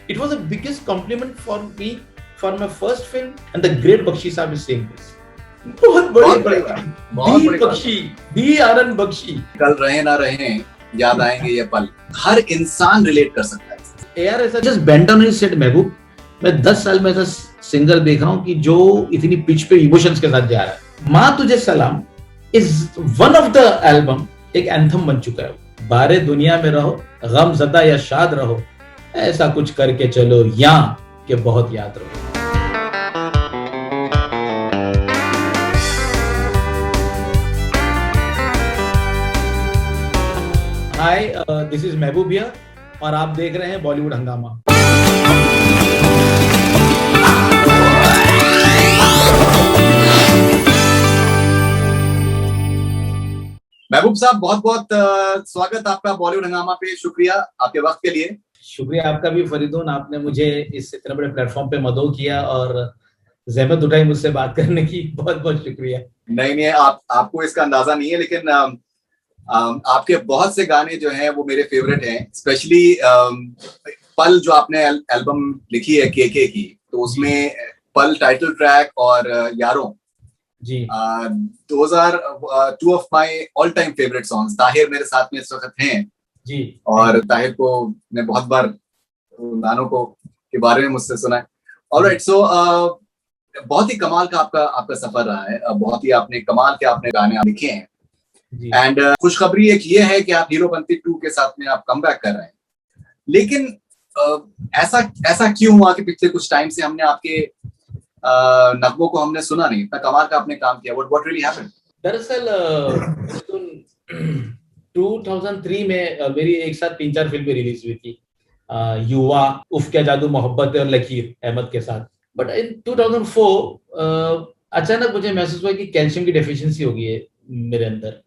It was the biggest compliment for me for my first film, and the great Bakshi Saab is saying this. बहुत बड़ी बख्शी, दी आनंद बख्शी। कल रहे ना रहे, याद आएंगे ये पल। हर इंसान रिलेट कर सकता है। यार ऐसा just bent down and said, महबूब, मैं 10 साल में ऐसा सिंगर देख रहा हूँ कि जो इतनी पिच पे इमोशंस के साथ जा रहा है। माँ तुझे सलाम is one of the album, एक एंथम बन चुका है। बारे दुनिया में रहो, गम ज़दा या शाद रहो, ऐसा कुछ करके चलो या कि बहुत याद रहो। हाय, दिस इज महबूब हियर और आप देख रहे हैं बॉलीवुड हंगामा। महबूब साहब, बहुत बहुत स्वागत आपका बॉलीवुड हंगामा पे। शुक्रिया आपके वक्त के लिए। शुक्रिया आपका भी फरीदून, आपने मुझे इस इतने बड़े प्लेटफॉर्म पे मदऊ किया और ज़हमत उठाई मुझसे बात करने की। बहुत बहुत शुक्रिया। नहीं, आपको इसका अंदाजा नहीं है, लेकिन आपके बहुत से गाने जो हैं वो मेरे फेवरेट हैं। स्पेशली पल जो आपने एल्बम लिखी है के की, तो उसमें पल टाइटल ट्रैक और यारों जी, those are two of my all time favourite songs. Tahir मेरे साथ में इस वक्त हैं जी, और ताहिर को मैं बहुत बार गानों को के बारे में मुझसे सुना है। ऑलराइट, सो बहुत ही कमाल का आपका सफर रहा है। बहुत ही आपने कमाल के आपने गाने लिखे हैं। एंड खुशखबरी एक ये है कि आप हीरोपंती 2 के साथ में आप कमबैक कर रहे हैं। लेकिन ऐसा क्यों हुआ कि पिछले कुछ टाइम से हमने आपके नगमों को हमने सुना नहीं? इतना कमाल का आपने काम किया। What really happened? दरअसल 2003 में मेरी एक साथ 3-4 फिल्में रिलीज हुई थी। युवा, उफ क्या जादू मोहब्बत और लकीर अहमद के साथ। बट इन 2004 अचानक मुझे महसूस हुआ कि कैल्शियम की डेफिशिएंसी हो गई है मेरे अंदर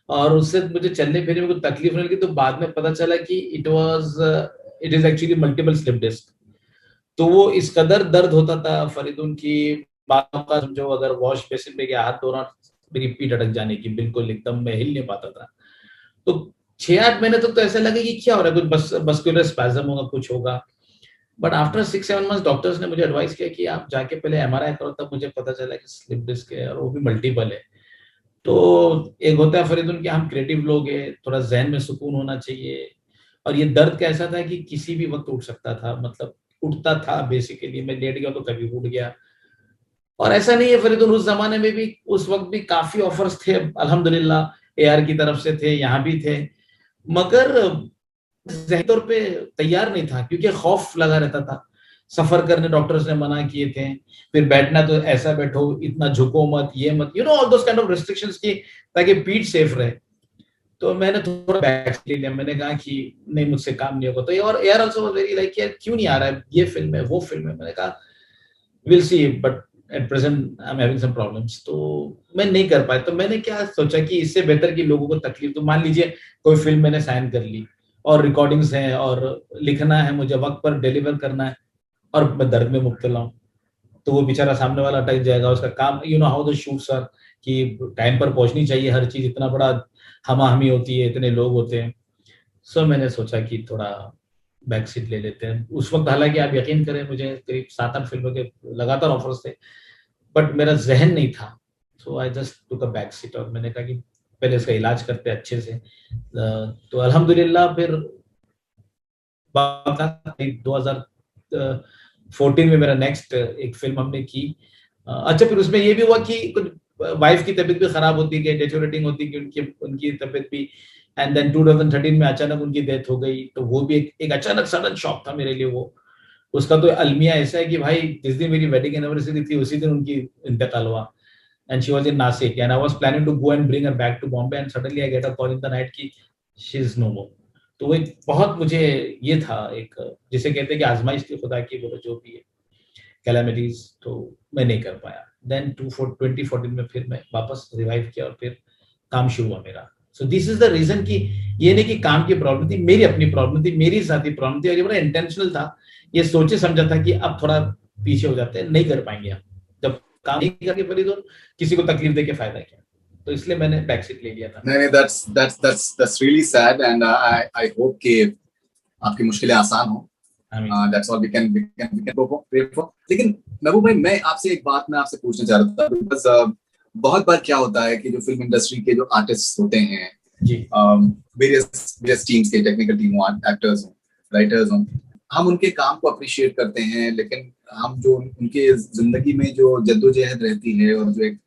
और उससे मुझे चलने फिरने में कुछ तकलीफ होने लगी। तो बाद में पता चला कि it is actually multiple slip disc. तो वो इस कदर दर्द होता था फरीदून की बातों का, समझो अगर वॉश बेसिन में गया हाथ धो रहा, मेरी पीठ अटक जाने की, बिल्कुल एकदम मैं हिल नहीं पाता था। तो 6-8 महीने तक तो ऐसा लगे कि क्या हो रहा है, कुछ मस्कुलर स्पैज़म होगा, कुछ होगा। बट आफ्टर 6-7 मंथ्स डॉक्टर्स ने मुझे एडवाइस किया कि आप जाके पहले एमआरआई करो। तब मुझे पता चला कि स्लिप डिस्क है और वो भी मल्टीपल है। तो एक होता है फरीदून कि हम क्रिएटिव लोग हैं, थोड़ा जहन में सुकून होना चाहिए। और ये दर्द कैसा था कि किसी भी वक्त उठ सकता था, मतलब उठता था बेसिकली। मैं लेट गया तो कभी उठ गया। और ऐसा नहीं है फरीदून, उस जमाने में भी उस वक्त भी काफी ऑफर्स थे अल्हम्दुलिल्लाह, एआर की तरफ से थे, यहाँ भी थे, मगर ज़हनी तौर पे तैयार नहीं था क्योंकि खौफ लगा रहता था। सफर करने डॉक्टर्स ने मना किए थे, फिर बैठना तो ऐसा बैठो, इतना झुको मत, ये मत, all those kind of restrictions की, ताकि पीठ सेफ रहे। तो मैंने थोड़ा बैक ले लिया। मैंने कहा कि नहीं, मुझसे काम नहीं होगा। तो और AR also was very like, यार क्यों नहीं आ रहा है, ये फिल्म है, वो फिल्म है। मैंने कहा will see, but at present I am having some problems. तो मैं नहीं कर पाया। तो मैंने क्या सोचा कि इससे बेहतर कि लोगों को तकलीफ, तो मान लीजिए कोई फिल्म मैंने साइन कर ली और रिकॉर्डिंग्स हैं और लिखना है, मुझे वक्त पर डिलीवर करना है और मैं दर्द में मुब्तला हूँ, तो वो बेचारा सामने वाला अटक जाएगा। उसका काम, हाउ द शूट्स आर, कि टाइम पर पहुंचनी चाहिए हर चीज, इतना बड़ा हमाहमी होती है, इतने लोग होते हैं। सो मैंने सोचा कि थोड़ा बैक सीट ले लेते हैं। उस वक्त हालांकि आप यकीन करें, मुझे करीब 7-8 फिल्मों के लगातार ऑफर्स थे, बट मेरा जहन नहीं था। So I just took a back seat और मैंने कहा कि पहले इसका इलाज करते हैं अच्छे से। तो अल्हम्दुलिल्लाह फिर 2014 में मेरा नेक्स्ट एक फिल्म हमने की। अच्छा, फिर उसमें ये भी हुआ कि कुछ वाइफ की तबीयत भी खराब होती गई, डेटोरेटिंग होती गई उनकी तबीयत भी। एंड देन 2013 में अचानक उनकी डेथ हो गई। तो वो भी एक अचानक सडन शॉक था मेरे लिए। वो उसका तो अलमिया ऐसा है कि भाई जिस दिन मेरी वेडिंग एनिवर्सरी थी उसी दिन उनकी इंतकाल हुआ। And she was in Nashik and I was planning to go and bring her back to Bombay and suddenly I get a call in the night कि शी इज नो मोर। तो वो एक बहुत, मुझे ये था एक, जिसे कहते हैं कि आजमाइश थी खुदा की, बोलो जो भी है, कैलामिटीज। तो मैं नहीं कर पाया। देन 2014 में फिर मैं वापस रिवाइव किया और फिर काम शुरू हुआ मेरा। So this is the reason कि ये नहीं कि काम की प्रॉब्लम थी, मेरी अपनी प्रॉब्लम थी, मेरी साथी प्रॉब्लम थी। और ये बड़ा इंटेंशनल था, ये सोचे समझा था कि अब थोड़ा पीछे हो जाते हैं, नहीं कर पाएंगे हम। जब काम नहीं करके फरीदून किसी को तकलीफ दे के फायदा क्या। तो इसलिए मैंने बैक सीट ले लिया था। नहीं, that's really sad and I hope कि आपकी मुश्किलें आसान हो। आमीन। That's all we can pray for. लेकिन महबूब भाई, मैं आपसे एक बात मैं आपसे पूछना चाह रहा था, बिकॉज बहुत बार क्या होता है कि जो फिल्म इंडस्ट्री के जो आर्टिस्ट होते हैं, जी वेरियस टीम्स के, टेक्निकल टीम हो, एक्टर्स हो, राइटर्स हो, हम उनके काम को अप्रिशिएट करते हैं, लेकिन हम जो उनके जिंदगी में जो जद्दोजहद रहती है और जो एक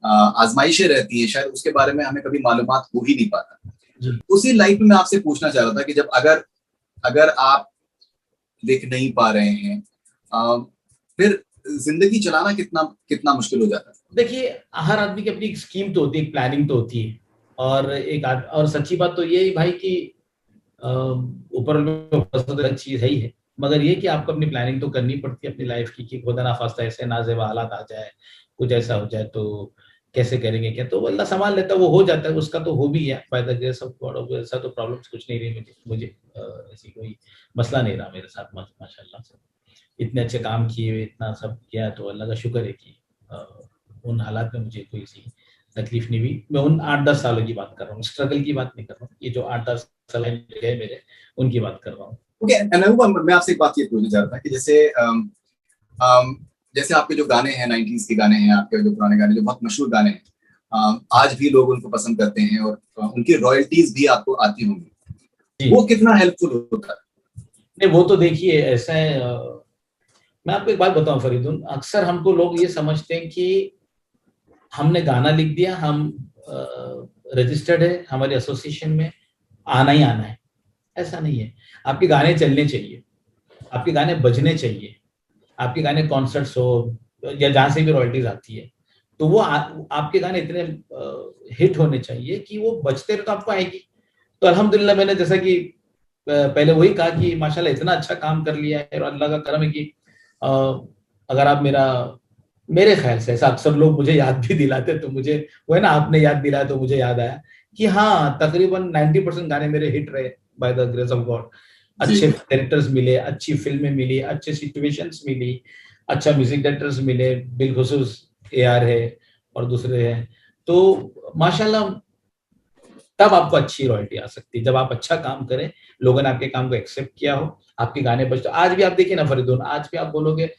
आजमाइशें रहती है, शायद उसके बारे में हमें कभी मालूमात हो ही नहीं पाता। जी उसी लाइफ में मैं आपसे पूछना चाह रहा था कि जब अगर अगर आप लिख नहीं पा रहे हैं, फिर जिंदगी चलाना कितना कितना मुश्किल हो जाता है। देखिए, हर आदमी की अपनी एक स्कीम तो होती है, एक प्लानिंग तो होती है, और सच्ची बात तो ये है भाई कि ऊपर में अलग चीज है ही है, मगर ये कि आपको अपनी प्लानिंग तो करनी पड़ती है अपनी लाइफ की, कि खुदा ना खास्ता ऐसे नाज़ेब हालात आ जाए, कुछ ऐसा हो जाए तो कैसे करेंगे क्या, तो अल्लाह संभाल लेता है, वो हो जाता है, उसका तो हो भी है bye the grace of God. ऐसा तो प्रॉब्लम्स कुछ नहीं रही मुझे ऐसी कोई मसला नहीं रहा मेरे साथ, माशाल्लाह से इतने अच्छे काम किए, इतना सब किया, तो अल्लाह का शुक्र है कि उन हालात में मुझे कोई सी तकलीफ नहीं हुई। मैं उन 8-10 सालों की बात कर रहा हूँ, स्ट्रगल की बात नहीं कर रहा हूँ, ये जो 8-10 साल गए मेरे, उनकी बात कर रहा हूँ। ओके, मैं आपसे एक बात ये पूछना चाह रहा था कि जैसे आपके जो गाने हैं, 90s के गाने हैं, आपके जो पुराने गाने, जो बहुत मशहूर गाने हैं, आज भी लोग उनको पसंद करते हैं और उनकी रॉयल्टीज भी आपको आती होंगी, वो कितना हेल्पफुल होता है? नहीं, वो तो देखिए ऐसा है, मैं आपको एक बात बताऊं फरीदुन, अक्सर हमको लोग ये समझते हैं कि हमने गाना लिख दिया, हम रजिस्टर्ड है हमारे एसोसिएशन में, आना ही आना है, ऐसा नहीं है। आपके गाने चलने चाहिए, आपके गाने बजने चाहिए, आपके गाने कॉन्सर्ट्स हो या जहाँ से भी रॉयल्टीज आती है, तो वो आपके गाने इतने हिट होने चाहिए कि वो बजते रहे तो आपको आएगी। तो अल्हम्दुलिल्लाह, मैंने जैसा कि पहले वही कहा कि माशाल्लाह इतना अच्छा काम कर लिया है, और अल्लाह का करम है कि अगर आप मेरे ख्याल से ऐसा अक्सर लोग मुझे याद भी दिलाते, तो मुझे वो है ना, आपने याद दिलाया तो मुझे याद आया कि हाँ, तकरीबन 90% गाने मेरे हिट रहे bye the grace of God. अच्छे डायरेक्टर्स मिले, अच्छी फिल्में मिली, अच्छे सिचुएशंस मिली, अच्छा म्यूजिक डायरेक्टर्स मिले, बिलखुसूस AR है और दूसरे हैं, तो माशाल्लाह तब आपको अच्छी रॉयल्टी आ सकती है, जब आप अच्छा काम करें, लोगों ने आपके काम को एक्सेप्ट किया हो, आपके गाने बजते। आज भी आप देखिए ना फरीदुन, आज भी आप बोलोगे,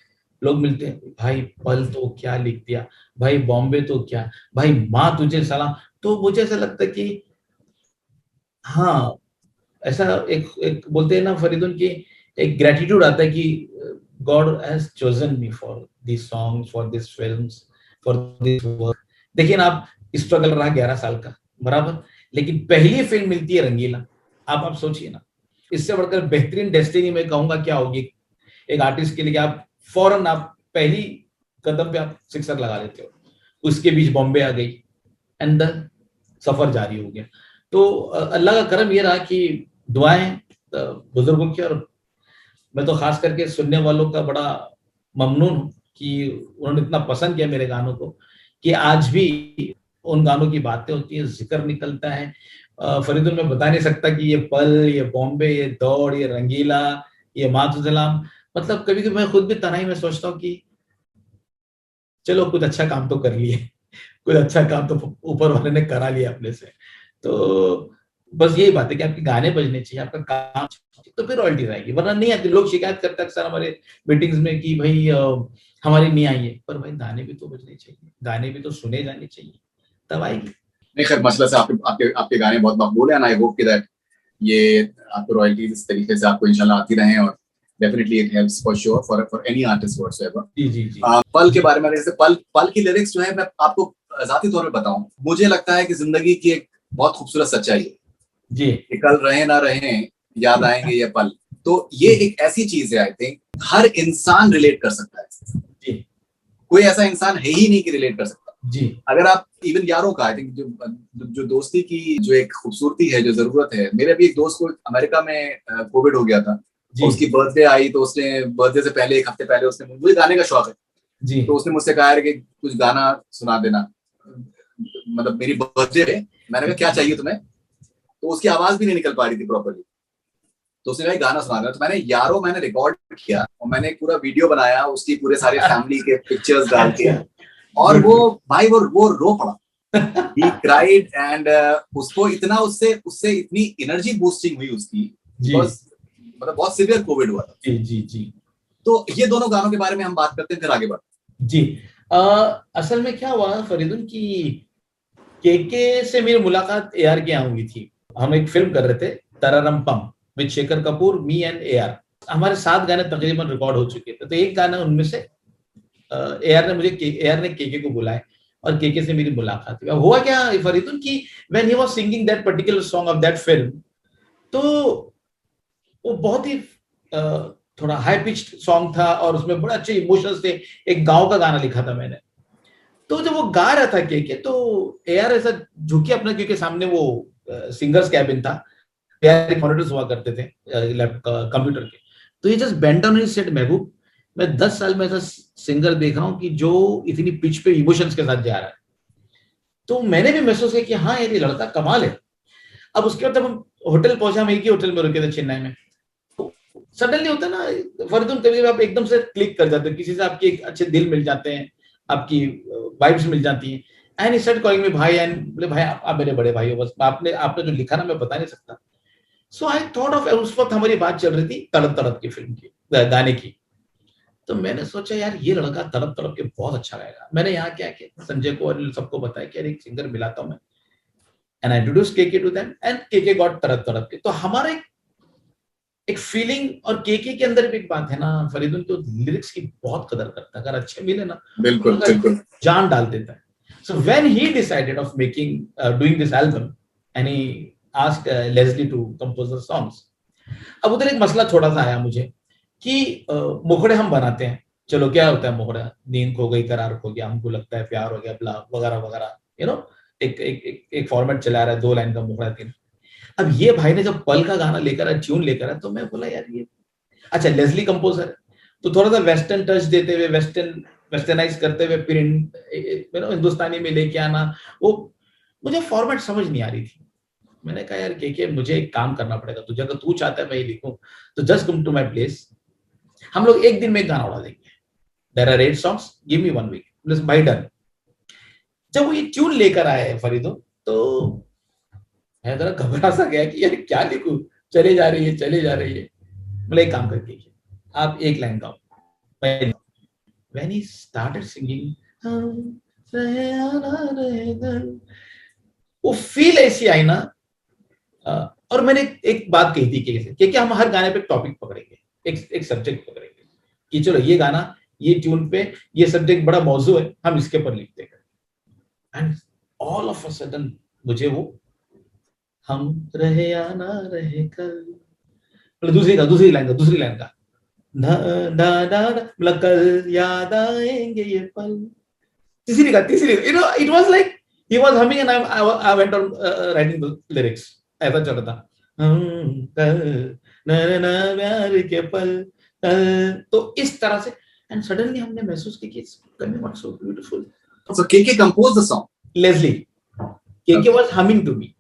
लोग मिलते हैं, भाई पल तो क्या लिख दिया, भाई बॉम्बे तो क्या, भाई माँ तुझे सलाम, तो मुझे ऐसा लगता है कि हाँ, ऐसा एक बोलते हैं ना फरीदुन की, एक ग्रेटिट्यूड आता है कि God has chosen me for this songs, for this films, for this work. देखिए ना, आप स्ट्रगल रहा 11 साल का, बराबर, लेकिन पहली फिल्म मिलती है रंगीला, आप सोचिए ना, इससे बढ़कर बेहतरीन डेस्टिनी मैं कहूंगा क्या होगी एक आर्टिस्ट के लिए, आप फौरन आप पहली कदम पे आप सिक्सर लगा लेते हो, उसके बीच बॉम्बे आ गई, एंड द सफर जारी हो गया। तो अल्लाह का करम ये रहा कि दुआएं बुजुर्गों की, और मैं तो खास करके सुनने वालों का बड़ा ममनून हूँ कि उन्होंने इतना पसंद किया मेरे गानों को, कि आज भी उन गानों की बातें होती है, जिक्र निकलता है। फरीदुल, मैं बता नहीं सकता कि ये पल, ये बॉम्बे, ये दौड़, ये रंगीला, ये मातुसलाम, मतलब कभी कभी मैं खुद भी तनाई में सोचता हूँ कि चलो कुछ अच्छा काम तो कर लिए, कुछ अच्छा काम तो ऊपर वाले ने करा लिया अपने से। तो बस यही बात है कि आपके गाने बजने चाहिए, आपका काम चाहिए, तो फिर रॉयल्टीज आएगी, वरना नहीं आती। लोग शिकायत करते हैं अक्सर हमारे मीटिंग्स में कि भाई हमारी नहीं आई है, पर भाई गाने भी तो बजने चाहिए, गाने भी तो सुने जाने चाहिए, तब आएगी। नहीं, खैर मसला से आपके आपके आपके गाने बहुत मकबूल हैं, एंड आई होप कि दैट ये आपको रॉयल्टीज इस तरीके से आपको इंशाल्लाह आती रहें, और definitely it helps for sure for any artist whatsoever. जी जी जी। पल के बारे में, जैसे पल पल की लिरिक्स जो है, मैं आपको जाती तौर पे बताऊं, मुझे लगता है कि जिंदगी की एक बहुत खूबसूरत सच्चाई है जी, कि कल रहे ना रहे, याद आएंगे ये पल। तो ये एक ऐसी चीज है, आई थिंक हर इंसान रिलेट कर सकता है। जी कोई ऐसा इंसान है ही नहीं कि रिलेट कर सकता। जी। अगर आप इवन यारों का, आई थिंक जो दोस्ती की जो एक खूबसूरती है, जो जरूरत है, मेरे भी एक दोस्त को अमेरिका में कोविड हो गया था, और उसकी बर्थडे आई, तो उसने बर्थडे से पहले 1 हफ्ते पहले उसने, मुझे गाने का शौक है, जी तो उसने मुझसे कहा कि कुछ गाना सुना देना, मतलब मेरी बर्थडे है। मैंने कहा क्या चाहिए तुम्हें, तो उसकी आवाज भी नहीं निकल पा रही थी प्रॉपर्ली, तो उसने कहा गाना सुना देना। तो मैंने यारो मैंने रिकॉर्ड किया, और मैंने एक पूरा वीडियो बनाया उसकी, पूरे सारे फैमिली के पिक्चर्स डाल के, और वो भाई वो रो पड़ा, he cried, and उसको इतना उससे इतनी एनर्जी बूस्टिंग हुई उसकी, बिकॉज मतलब बहुत सीवियर कोविड हुआ था। जी जी जी तो ये दोनों गानों के बारे में हम बात करते हैं, फिर आगे बढ़ते जी। असल में क्या हुआ फरीदुन की केके से मेरी मुलाकात एआर के यहाँ हुई थी। हम एक फिल्म कर रहे थे तररम पम with Shekhar Kapoor, me and AR. हमारे 7 गाने तकरीबन रिकॉर्ड हो चुके थे, तो एक गाना उनमें से एआर ने केके को बुलाया और केके से मेरी मुलाकात हुई। हुआ क्या फरीदुन की when he was singing that particular song of that film, तो वो बहुत ही थोड़ा हाई पिच्ड सॉन्ग था और उसमें बड़े अच्छे इमोशंस थे। एक गांव का गाना लिखा था मैंने, तो जब वो गा रहा था के तो एआर ऐसा झुके अपना, क्योंकि सामने वो सिंगर्स कैबिन था, एआर मॉनिटर्स हुआ करते थे कंप्यूटर के, तो ये just bent down and said, महबूब मैं 10 साल में ऐसा सिंगर देख रहा हूँ कि जो इतनी पिच पे इमोशंस के साथ जा रहा है। तो मैंने भी महसूस किया कि हाँ यार ये लड़का कमाल है। अब उसके बाद जब हम होटल पहुंचे, हम एक ही होटल में रुके थे चेन्नई में, तो सडनली होता है ना फरीदुन, कभी आप एकदम से क्लिक कर जाते हो किसी से, आपके एक अच्छे दिल मिल जाते हैं, आपकी वाइब्स मिल जाती हैं। And he start calling me भाई, एंड बोले भाई आप मेरे बड़े भाई हो, बस आपने जो लिखा ना मैं बता नहीं सकता। सो आई थॉट ऑफ, उस वक्त हमारी बात चल रही थी तड़प तड़प की फिल्म की, गाने की। तो मैंने सोचा यार ये लड़का तड़प तड़प के बहुत अच्छा गाएगा। मैंने यहाँ क्या किया, संजय को और सबको बताया कि यार एक सिंगर मिलाता हूँ मैं, and I introduce KK to them and KK got तड़प तड़प के। तो हमारा एक फीलिंग, और केके के अंदर भी एक बात है ना फरीदुन, तो लिरिक्स की बहुत कदर करता है, अगर अच्छे मिले ना बिल्कुल बिल्कुल जान डाल देता है। So when he decided of making doing this album and he asked Leslie to compose the songs. अब उधर एक मसला थोड़ा सा आया मुझे कि मुखड़े हम बनाते हैं, चलो क्या होता है मुखड़ा, नींद खो गई, करार खो गया, हमको लगता है प्यार हो गया, ब्ला वगैरह वगैरह, यू नो एक एक एक, एक फॉर्मेट चला रहा है, 2 लाइन का मुखड़ा 3। अब ये भाई ने जब पल का गाना लेकर आया, ट्यून लेकर आया, तो मैं बोला यार ये अच्छा लेस्ली कंपोजर है, तो थोड़ा सा वेस्टर्न टच देते हुए, वेस्टर्नाइज करते हुए फिर हिंदुस्तानी में लेके आना, वो मुझे फॉर्मेट समझ नहीं आ रही थी। मैंने कहा यार के मुझे एक काम करना पड़ेगा तुझे, अगर तू चाहता है मैं ही लिखूं तो just come to my place, हम लोग एक दिन में एक गाना उड़ा देंगे, there are 8 songs, give me 1 week, plus भाई डन। जब वो ये ट्यून लेकर आए फरीदो, तो मैं जरा घबरा सा गया कि यार क्या लिखूं, चले जा रही है। बोले एक काम करके आप एक लाइन गाओ। When he started singing, हम रहे आना रहे घर, वो फील ऐसी आई ना। और मैंने एक बात कही थी कि हम हर गाने पे टॉपिक पकड़ेंगे, एक सब्जेक्ट पकड़ेंगे कि चलो ये गाना, ये ट्यून पे ये सब्जेक्ट बड़ा मौजू है, हम इसके ऊपर लिखते हैं। And all of a sudden मुझे वो हम रहे या ना रहे कल, मतलब दूसरी लाइन का ना ना ना मतलब कल याद आएंगे ये पल, तीसरी you know it was like he was humming and I went on writing the lyrics, ऐसा चल रहा था। कल ना ना प्यार के पल कल, तो इस तरह से। एंड सडनली हमने महसूस किया कि it's coming out so beautiful. So KK compose the song, Leslie KK was humming to me,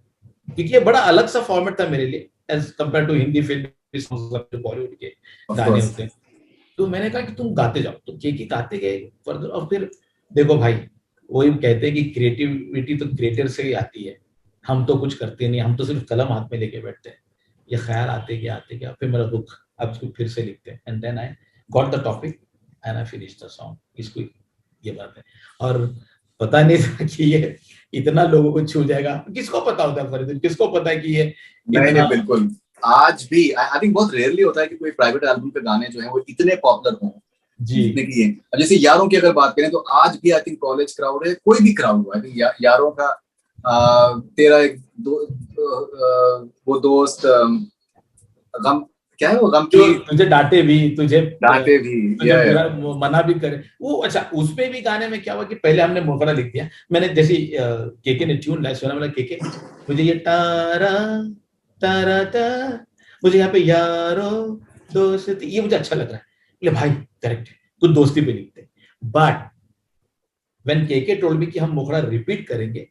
क्योंकि ये बड़ा अलग सा फॉर्मेट था मेरे लिए as compare to Hindi film songs, Bollywood के गाने होते हैं। तो मैंने कहा कि तुम गाते जाओ, तो केके गाते गए फर्दर। और फिर देखो भाई, वही कहते हैं कि क्रिएटिविटी तो क्रिएटर से ही आती है, हम तो कुछ करते नहीं, हम तो सिर्फ कलम हाथ में लेके बैठते हैं। ये ख्याल आते गया, फिर मेरा रुख, अब इसको फिर से लिखते हैं, and then I got the topic and I finish the song. इसको ये बात है, और पता नहीं था कि ये इतना लोगों को छू जाएगा। किसको पता होता है फरीदुल, किसको पता है कि ये नहीं बिल्कुल, आज भी आई थिंक बहुत रेयरली होता है कि कोई प्राइवेट एल्बम पे गाने जो हैं वो इतने पॉपुलर हों जी। की है। अब जैसे यारों की अगर बात करें तो आज भी आई थिंक कॉलेज क्राउड है, कोई भी क्राउड हुआ है, यारों का तेरा एक वो दोस्त गम, क्या है वो गम की, तुझे डांटे भी, तुझे मना भी करे वो। अच्छा उसमें भी गाने में क्या हुआ कि पहले हमने मुखड़ा लिख दिया, मैंने जैसे केके ने ट्यून लाई सुना, मतलब केके मुझे ये तारा तारा ता, मुझे यहाँ पे यारो दोस्ती, ये मुझे अच्छा लग रहा है, बोले भाई करेक्ट है, कुछ दोस्ती पे लिखते। But when KK told me कि हम मुखड़ा रिपीट करेंगे,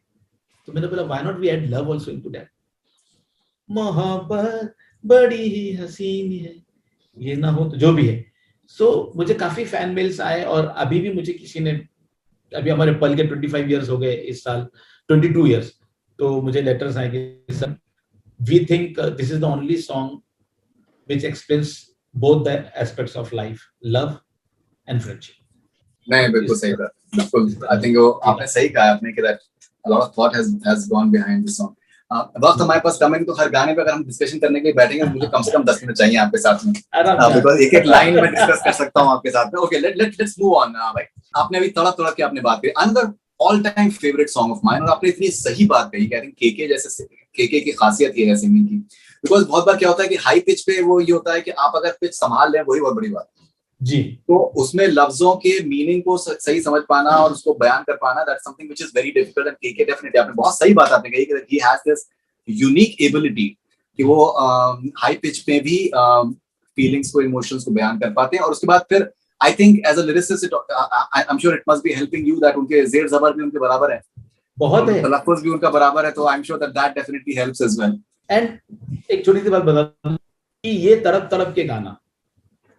तो मैंने बोला why not we add love also into that. मोहब्बत बड़ी ही हसीन है, ये ना हो तो जो भी है। सो मुझे काफी फैन मेल्स आए, और अभी भी मुझे किसी ने, अभी हमारे पल के 25 इयर्स हो गए इस साल, 22 इयर्स, तो मुझे लेटर्स आए कि sir we think this is the only song which explains both the aspects of life, love and friendship. नहीं, बिल्कुल सही कहा, बिल्कुल। आई थिंक वो आपने सही कहा आपने कि that a lot of thought has gone behind this song. वक्त हमारे पास कम है, तो हर गाने पे अगर हम डिस्कशन करने के लिए बैठेंगे मुझे कम से कम 10 मिनट चाहिए आपके साथ में, बिकॉज एक एक लाइन में डिस्कस कर सकता हूँ आपके साथ में। Okay, let's move on. भाई आपने अभी तड़प तड़प के आपने बात की, another all time favourite song of mine, और आपने इतनी सही बात कही कि आई थिंक केके जैसे, केके की खासियत ये है सिंगिंग की, बिकॉज बहुत बार क्या होता है कि हाई पिच पे वो ये होता है कि आप अगर पिच संभाल लें वही बहुत बड़ी बात जी, तो उसमें लफ्जों के मीनिंग को सही समझ पाना और उसको बयान कर पाना, that's something which is very difficult. And KK definitely, आपने बहुत सही बात आपने कही कि he has this unique ability कि वो हाई पिच पे भी फीलिंग्स को, इमोशंस को बयान कर पाते हैं। और उसके बाद फिर I think as a lyricist I am sure it must be helping you that उनके जेर जबर भी उनके बराबर है, बहुत है, तलफ्फुज़ भी उनका बराबर है, तो I am sure that definitely helps as well. And एक छोटी सी बात बता दूं कि ये तड़प तड़प के गाना,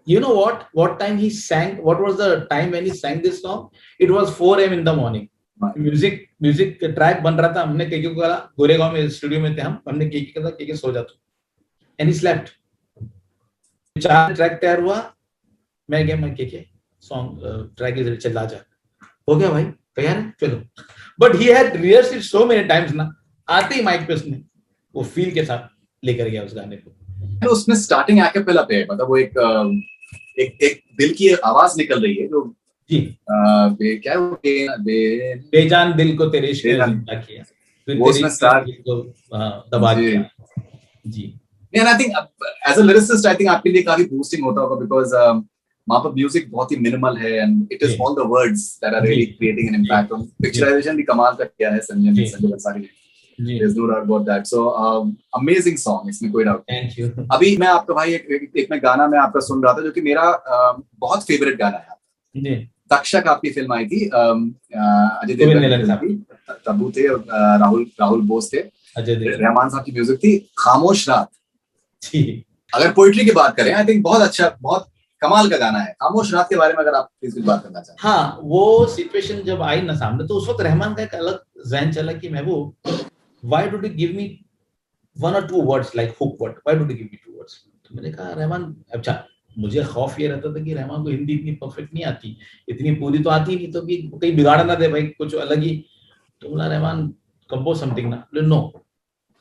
you know what time he sang, what was the time when he sang this song? It was 4 a.m. in the morning. Music track बन रहा था, हमने केके को कहा, गोरेगांव में स्टूडियो में थे हमने केके कहा केके सो जा तू, एंड ही स्लेप्ट। 4 ट्रैक तैयार हुआ, मैं गया, मैं केके सॉन्ग ट्रैक इज चला जा, हो गया भाई तैयार है चलो। But he had rehearsed it so many times ना, आते ही माइक पे उसने वो फील के साथ लेकर गया उस गाने को। उसमें स्टार्टिंग एक्apella पे मतलब वो एक दिल की आवाज निकल रही है जो जी, क्या है वो, बेजान दिल को तेरे इश्क ने जिंदा किया, फिर वो तेरे उसमें इश्क दिल को दबा दिया जी। And I think as a lyricist I think आपके लिए काफी बूस्टिंग होता होगा, बिकॉज वहां पर म्यूजिक बहुत ही मिनिमल है and it is all the words that are really creating an impact. और पिक्चराइजेशन भी कमाल का किया है संजय बंसारी ने, there's no doubt about that. So amazing song, इसमें कोई डाउट नहीं। Thank you. अभी मैं आपका भाई एक मैं गाना मैं आपका सुन रहा था जो कि मेरा बहुत फेवरेट गाना है जी। तक्षक आपकी फिल्म आई थी, अजय देवगन की, तब्बू थे, राहुल बोस थे, रहमान साहब की म्यूजिक थी, खामोश रात जी। अगर पोइट्री की बात करें आई थिंक बहुत अच्छा, बहुत कमाल का गाना है। खामोश रात के बारे में अगर आप प्लीज कुछ बात करना चाहें। हाँ, वो सिचुएशन जब आई ना सामने, तो उस वक्त रहमान का एक अलग ज़हन चला कि महबूब, why don't you give me 1 or 2 words like hook word? Why don't you give me 2 words? तो मैंने कहा रहमान, अच्छा मुझे खौफ ये रहता था कि रहमान को हिंदी इतनी परफेक्ट नहीं आती, इतनी पूरी तो आती नहीं, तो भी कहीं बिगाड़ ना दे भाई कुछ अलग ही। तो बोला रहमान कंपोज समथिंग ना, no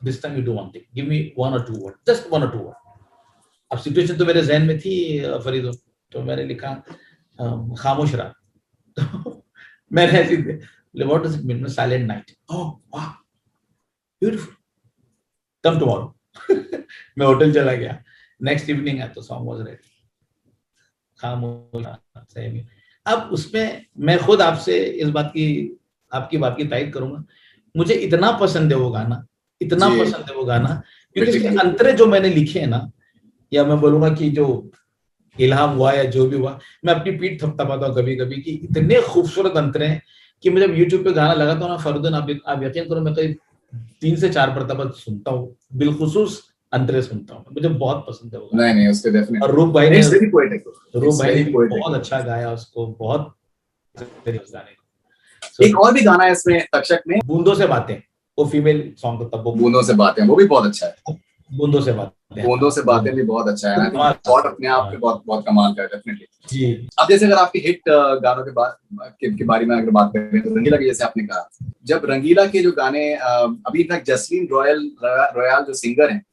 this time you do one thing, give me 1 or 2 word, just 1 or 2 word. अब सिचुएशन तो मेरे जहन में थी फरीदो, तो मैंने लिखा खामोश रात। तो मैंने ऐसी, what does it mean, silent night, oh वाह ब्यूटीफुल, कम टुमारो। मैं होटल चला गया, नेक्स्ट इवनिंग है तो सॉन्ग वाज रेडी, खामोश रात। अब उसमें मैं खुद आपसे इस बात की, आपकी बात की तायद करूंगा, मुझे इतना पसंद है वो गाना, इतना पसंद है वो गाना, क्योंकि इसके अंतरे जो मैंने लिखे हैं ना, या मैं बोलूंगा कि जो इल्हाम हुआ या जो भी हुआ, मैं अपनी पीठ थपथपाता हूँ कभी कभी कि इतने खूबसूरत अंतरे हैं कि मैं जब यूट्यूब पे गाना लगाता हूँ ना फरदन, आप यकीन करो मैं करीब 3 से 4 मरतबा सुनता हूँ, बिलखुसूस अंतरे सुनता हूँ, मुझे बहुत पसंद है वो। नहीं उसके डेफिनेटली, और रूप भाई ने भी बहुत अच्छा गाया उसको, बहुत उस गाने को। एक और भी गाना है इसमें तक्षक में, बूंदों से बातें, वो फीमेल सॉन्ग, तब वो बूंदों से बातें, वो भी बहुत अच्छा है। बूंदों से बातें भी बहुत अच्छा है, थॉट अपने आप में बहुत कमाल का है डेफिनेटली जी। अब जैसे अगर आपके हिट गानों के बारे में अगर बात करें तो रंगीला की, जैसे आपने कहा, जब रंगीला के जो गाने अभी इनफैक्ट जसलीन रॉयल जो सिंगर हैं,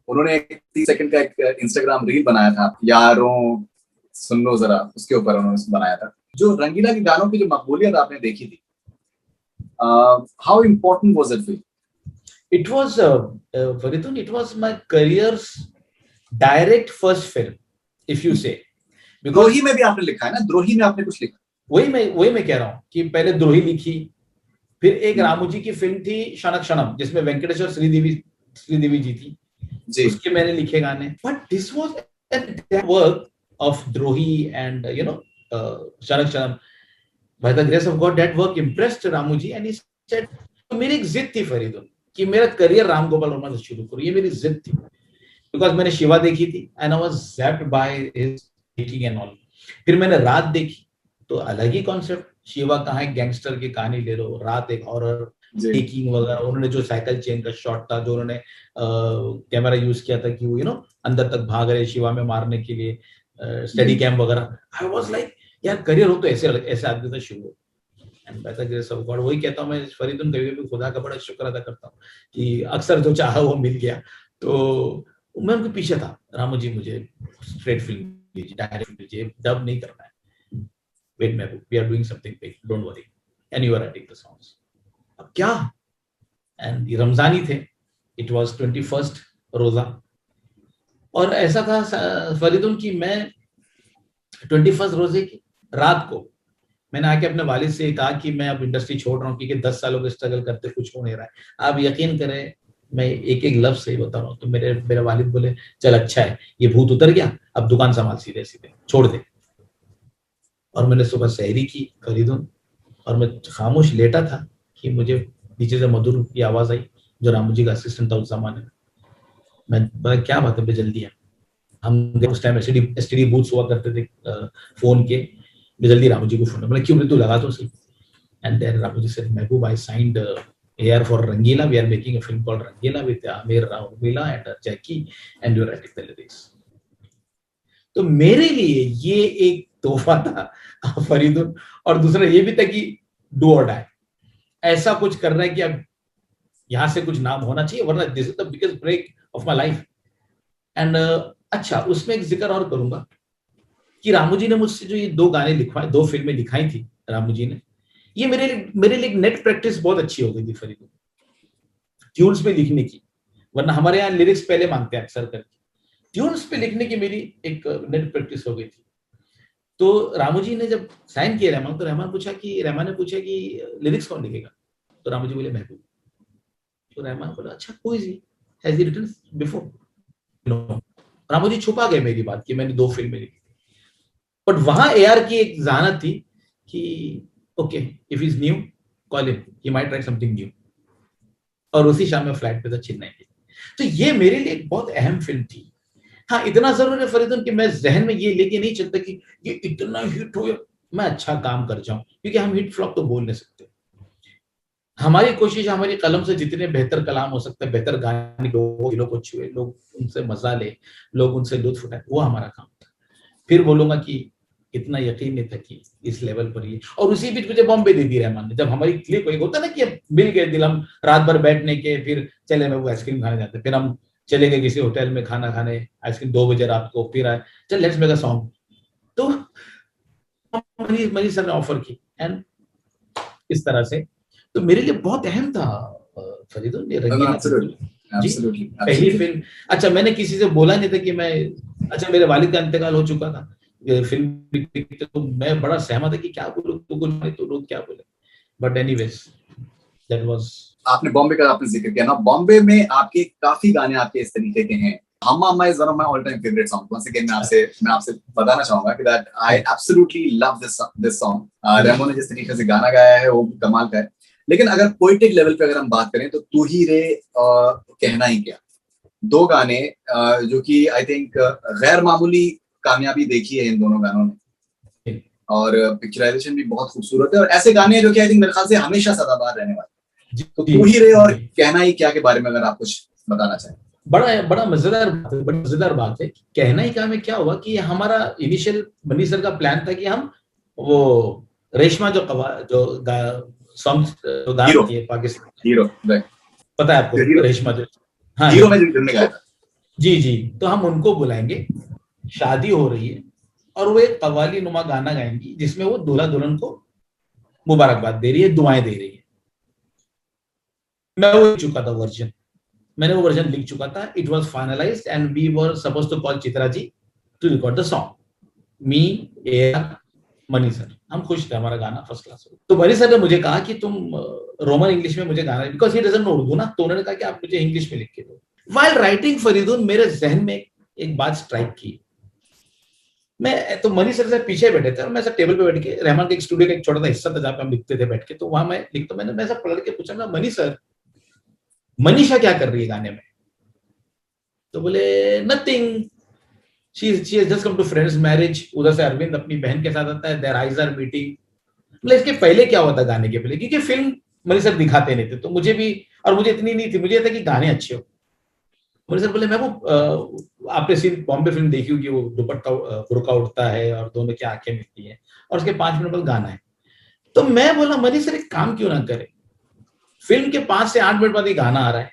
उन्होंने 30 सेकंड का एक इंस्टाग्राम रील बनाया था, यारों सुन लो जरा, उसके ऊपर उन्होंने बनाया था। जो रंगीला के गानों की जो मकबूलियत आपने देखी थी, how important was it for you? It was Faridun, it was my career's direct first film, if you say. द्रोही में भी आपने लिखा है ना, द्रोही में आपने कुछ लिखा? वही मैं कह रहा हूँ कि पहले द्रोही लिखी, फिर एक रामू जी की फिल्म थी क्षणक क्षणम, जिसमें वेंकटेश्वर श्रीदेवी जी थी जी, उसके मैंने लिखे गाने। But this was work of Drohi and you know Kshana Kshanam, by the grace of God that work impressed Ramu ji and he said, मेरी एक जिद थी फरीदुन कि मेरा करियर राम गोपाल वर्मा से शुरू करूं, ये मेरी जिद थी, बिकॉज मैंने शिवा देखी थी and I was zapped by his taking and all. फिर मैंने रात देखी, तो अलग ही कॉन्सेप्ट, शिवा कहाँ एक गैंगस्टर की कहानी ले लो, रात एक हॉरर टेकिंग वगैरह, उन्होंने जो साइकिल चेन का शॉट था, जो उन्होंने कैमरा यूज किया था कि वो अंदर तक भाग रहे शिवा में मारने के लिए, स्टेडी कैम वगैरह, आई वाज लाइक यार करियर हो तो ऐसे ऐसे आदमी से शुरू हो। And bye the grace of God, वही कहता हूँ मैं फरीदुन, कभी कभी खुदा का बड़ा शुक्र अदा करता हूँ कि अक्सर जो चाहा वो मिल गया। तो मैं उनके पीछे था, रामू जी मुझे स्ट्रेट फिल्म दीजिए, डायरेक्ट फिल्म दीजिए, डब नहीं करना है, wait Mehboob, we are doing something big, don't worry, and you are writing the songs. अब क्या, एंड रमजान ही थे, इट वाज 21st रोजा, और ऐसा था फरीदुन की मैं 21st रोजे की रात को मैंने आके अपने वालिद से कहा कि मैं अब इंडस्ट्री छोड़ रहा हूँ क्योंकि 10 सालों के स्ट्रगल करते कुछ हो नहीं रहा है। आप यकीन करें, मैं एक एक लफ्ज सही बता रहा हूँ, तो मेरे वालिद बोले चल अच्छा है, ये भूत उतर गया, अब दुकान संभाल, सीधे सीधे छोड़ दे। और मैंने सुबह सहरी की फरीदुन, और मैं खामोश लेटा था कि मुझे नीचे से मधुर की आवाज आई, जो रामू जी का असिस्टेंट था उस जमाने में। मैं बोला क्या बात है, जल्दी है, हम उस टाइम एसटीडी बूथ्स हुआ करते थे फोन के, जल्दी रामू जी को फोन, बोला क्यों तू लगा तो सही। And then Ramu ji said Mehboob, I signed AR for Rangila, we are making a film called Rangila with Amir Rao Mila and Jackie, and you are writing the lyrics. तो मेरे लिए ये एक तोहफा था फरीदुन, और दूसरा ये भी था कि डू और डाई, ऐसा कुछ कर रहा है कि अब यहां से कुछ नाम होना चाहिए, वरना this is the biggest break of my life. And अच्छा, उसमें एक जिक्र और करूंगा कि रामू जी ने मुझसे जो ये 2 गाने लिखवाए, 2 फिल्में लिखाई थी रामू जी ने, ये मेरे लिए नेट प्रैक्टिस बहुत अच्छी हो गई थी फरीदुन, ट्यून्स पे लिखने की, वरना हमारे यहाँ लिरिक्स पहले मांगते हैं अक्सर करके, ट्यून्स पे लिखने की मेरी एक नेट प्रैक्टिस हो गई थी। तो रामू जी ने जब साइन किया रहमान, तो रहमान ने पूछा कि लिरिक्स कौन लिखेगा, तो रामू जी बोले महबूब। तो रहमान बोला अच्छा who is he, has he written before? No. Ramu ji छुपा गए मेरी बात कि मैंने 2 फिल्में लिखी, बट वहां AR की एक जहानत थी कि okay if is new call him, he might right something new. और उसी शाम में फ्लाइट पे था चेन्नई के। तो ये मेरे लिए एक बहुत अहम फिल्म थी। हाँ, इतना जरूर है फरीदुन कि मैं जहन में ये लेके नहीं चलता कि ये इतना हिट हो, मैं अच्छा काम कर जाऊं, क्योंकि हम हिट फ्लॉप तो बोल नहीं सकते। हमारी कोशिश, हमारी कलम से जितने बेहतर कलाम हो सकता है, बेहतर गाने लोगों को छुए, लोग उनसे मजा ले, लोग उनसे लुत्फ उठाए, वो हमारा काम था। फिर बोलूंगा कि इतना यकीन नहीं था कि इस लेवल पर ये, और उसी बीच मुझे बॉम्बे दे दी रहमान ने, जब हमारी क्लिप एक होता ना कि मिल गए दिल, हम रात भर बैठने के, फिर चले मैं वो आइसक्रीम खाने जाते, फिर हम चले गए किसी होटल में खाना खाने, आइसक्रीम 2 बजे रात को, फिर आए चल लेट्स मेक अ सॉन्ग। तो मनी सर ने ऑफर की, एंड इस तरह से तो मेरे लिए बहुत अहम था फरीदुन, ये रंगीला जी पहली फिल्म। अच्छा, मैंने किसी से बोला नहीं था कि मैं, अच्छा मेरे वालिद का इंतकाल हो चुका था फिल्म, तो मैं बड़ा सहमत है कि क्या बोलूं, तो लोग क्या बोले, बट एनीवेज दैट वाज। आपने बॉम्बे का आपने जिक्र किया ना, बॉम्बे में आपके काफी गाने आपके इस तरीके के हैं। Humma Amma is one of my all time favourite song. Once again मैं आपसे बताना चाहूंगा कि that I absolutely love this song. Remo ने जिस तरीके से गाना गाया है वो कमाल का है। लेकिन अगर पोएटिक लेवल पे अगर हम बात करें तो तू ही रे कहना ही क्या, 2 गाने जो कि आई थिंक गैर मामूली कामयाबी देखी है इन दोनों गानों ने, और पिक्चराइजेशन भी बहुत खूबसूरत है, और ऐसे गाने जो कि आई थिंक मेरे ख्याल से हमेशा सदाबहार रहने वाले। तो तू ही रे और कहना ही क्या के बारे में अगर आप कुछ बताना चाहें। बड़ा मजेदार बात है। कहना ही क्या में क्या हुआ कि हमारा इनिशियल मनी सर का प्लान था कि हम वो रेशमा जो सॉन्ग गाना थी पाकिस्तान हीरो, पता है आपको, रेशमा जो हाँ हीरो में जिन्होंने गाया था, जी, तो हम उनको बुलाएंगे, शादी हो रही है और वो एक कव्वाली नुमा गाना गाएंगी जिसमें वो दूल्हा दुल्हन को मुबारकबाद दे रही है, दुआएं दे रही है। मैं वो लिख चुका था वर्जन, मैंने वो वर्जन लिख चुका था। It was finalized and we were supposed to call Chitra ji to record the song, me AR Mani sir. हम खुश थे, हमारा गाना फर्स्ट क्लास हो। तो मनी सर ने मुझे कहा कि तुम रोमन इंग्लिश में मुझे गाना, because he doesn't know Urdu ना, तो उन्होंने कहा कि आप मुझे इंग्लिश में लिख के दो। व्हाइल राइटिंग फरीदुन मेरे जहन में एक बात स्ट्राइक की। मैं तो मनी सर से पीछे बैठे थे और मैं ऐसा टेबल पे बैठ के, रहमान के एक स्टूडियो का एक छोटा सा हिस्सा था जहाँ पे हम लिखते थे बैठ के, तो वहां मैं लिखता, मैंने ऐसा पलट के पूछा ना, मनी सर मनीषा क्या कर रही है गाने में? तो बोले nothing, she has just come to friends marriage. उधर से अरविंद अपनी बहन के साथ आता है, देयर आईज आर मीटिंग। मतलब इसके पहले क्या हुआ था गाने के पहले, क्योंकि फिल्म मनी सर दिखाते नहीं थे, तो मुझे भी, और मुझे इतनी नहीं थी, मुझे था कि गाने अच्छे हो। मनी सर बोले, मैं वो आपने सीन बॉम्बे फिल्म देखी होगी, वो दुपट्टा बुर्का उड़ता है और दोनों की आंखें मिलती हैं और उसके 5 मिनट बाद गाना है। तो मैं बोला मनी सर एक काम क्यों ना करे, फिल्म के 5 से 8 मिनट बाद ही गाना आ रहा है,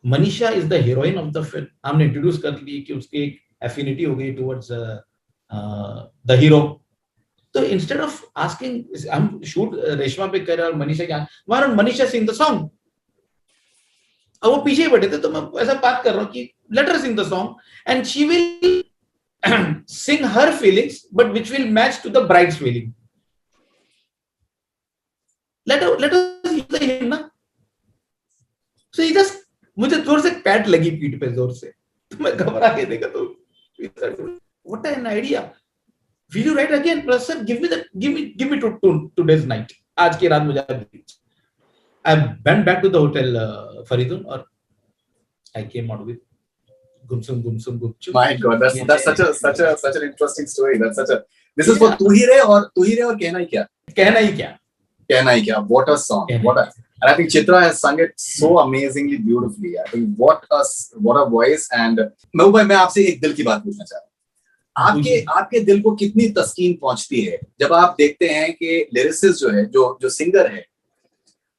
Manisha is the heroine of the film, हमने इंट्रोड्यूस कर दी कि उसकी एक एफिनिटी हो गई टुवर्ड्स द हीरो। तो इंस्टेड ऑफ आस्किंग, हम शूट रेशमा पे कर रहे और मनीषा क्या, why don't Manisha sing the song. अब वो पीछे ही बैठे थे, तो मैं ऐसा बात कर रहा हूँ कि let her sing the song and she will sing her feelings but which will match to the bride's feeling. Let us use the hymn ना। So he just, मुझे जोर से पैट लगी पीठ पे जोर से, तो मैं घबरा के देखा, तो what an idea, will you write again? Plus sir, give me today's night, आज की रात मुझे। I went back to the hotel Faridun, और I came out with Gumsum Gumchum. My God, that's such an interesting story. That's such a, this is for तू ही रे और कहना ही क्या, कहना ही क्या. What a song, what a, and I think Chitra has sung it so amazingly beautifully. I think what a voice. And महबूब भाई, मैं आपसे एक दिल की बात पूछना चाह रहा हूँ, आपके दिल को कितनी तस्कीन पहुंचती है जब आप देखते हैं कि लिरिसिस्ट जो है, जो सिंगर है,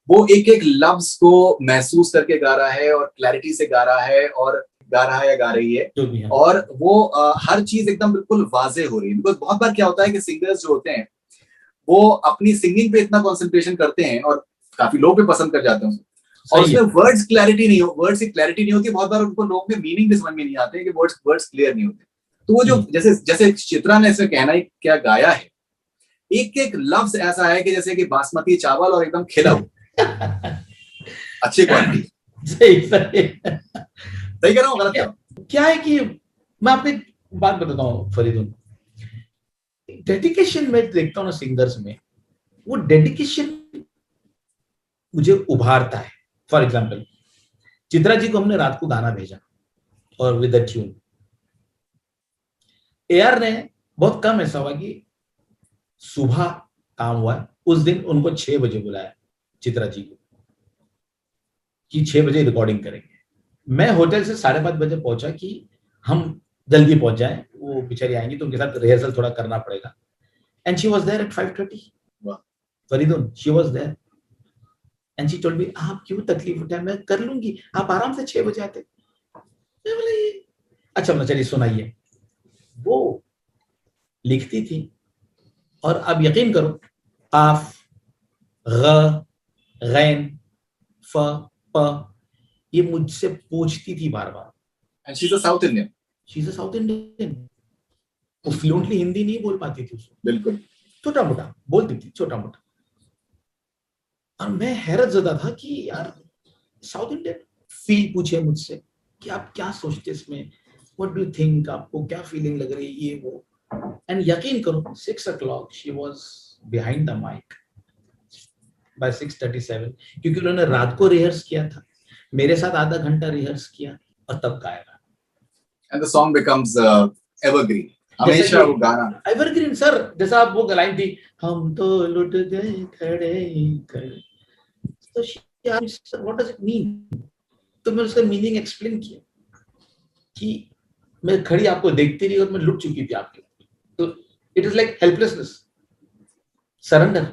वो एक एक लफ्ज को महसूस करके गा रहा है और क्लैरिटी से गा रहा है, और गा रहा है या गा रही है, और वो हर चीज एकदम बिल्कुल वाजे हो रही है. बिकॉज बहुत बार क्या होता है कि सिंगर्स जो होते हैं वो अपनी सिंगिंग पे इतना कंसंट्रेशन करते हैं और काफी लोग भी पसंद कर जाते हैं, और उसमें वर्ड्स की क्लैरिटी नहीं होती. बहुत बार उनको लोग में मीनिंग भी समझ में नहीं आते कि वर्ड्स क्लियर नहीं होते. तो वो जो जैसे चित्रा ने इसमें कहना ही क्या गाया है, एक एक लफ्ज ऐसा है कि जैसे कि बासमती चावल और एकदम खिला हुआ, अच्छी क्वालिटी. सही कह रहा हूँ, गलत क्या है कि मैं आपको एक बात बताता हूँ फरीदुन, डेडिकेशन में देखता हूँ ना सिंगर्स में, वो डेडिकेशन मुझे उभारता है. फॉर एग्जाम्पल चित्रा जी को हमने रात को गाना भेजा और विद द ट्यून, एआर ने बहुत कम ऐसा हुआ कि सुबह काम हुआ, उस दिन उनको 6 बजे बुलाया चित्रा जी को कि 6 बजे रिकॉर्डिंग करेंगे. मैं होटल से 5:30 बजे पहुंचा कि हम जल्दी पहुंच जाएं, वो बेचारी आएंगी तो उनके साथ रिहर्सल थोड़ा करना पड़ेगा. And she was there at 5:30. Faridun, she was there and she told me, आप क्यों तकलीफ उठाए, मैं कर लूंगी, आप आराम से 6 बजे आते. मैं बोला अच्छा चलिए सुनाइए. वो लिखती थी और आप यकीन करो, काफ, ग, गैन, फ, प, ये मुझसे पूछती थी बार बार. And she's a South Indian. She's a South Indian. वो फ्लुएंटली हिंदी नहीं बोल पाती थी उसको, बिल्कुल छोटा मोटा बोलती थी, छोटा मोटा. और मैं हैरत ज़दा था कि यार साउथ इंडियन फील पूछे मुझसे कि आप क्या सोचते इसमें, व्हाट डू यू थिंक, आपको क्या फीलिंग लग रही है, ये वो. एंड यकीन करो 6 o'clock she was behind the mike by 6:37, क्योंकि उन्होंने रात को रिहर्स किया था, मेरे साथ आधा घंटा रिहर्स किया और तब गाया. And the song becomes evergreen. हमेशा वो गाना एवरग्रीन. सर जैसा आप वो लाइन थी, हम तो लुट गए खड़े, तो व्हाट डज इट मीन. तो मैं उसका मीनिंग एक्सप्लेन किया कि मैं खड़ी आपको देखती रही और मैं लुट चुकी थी आपके. तो it is like helplessness, surrender.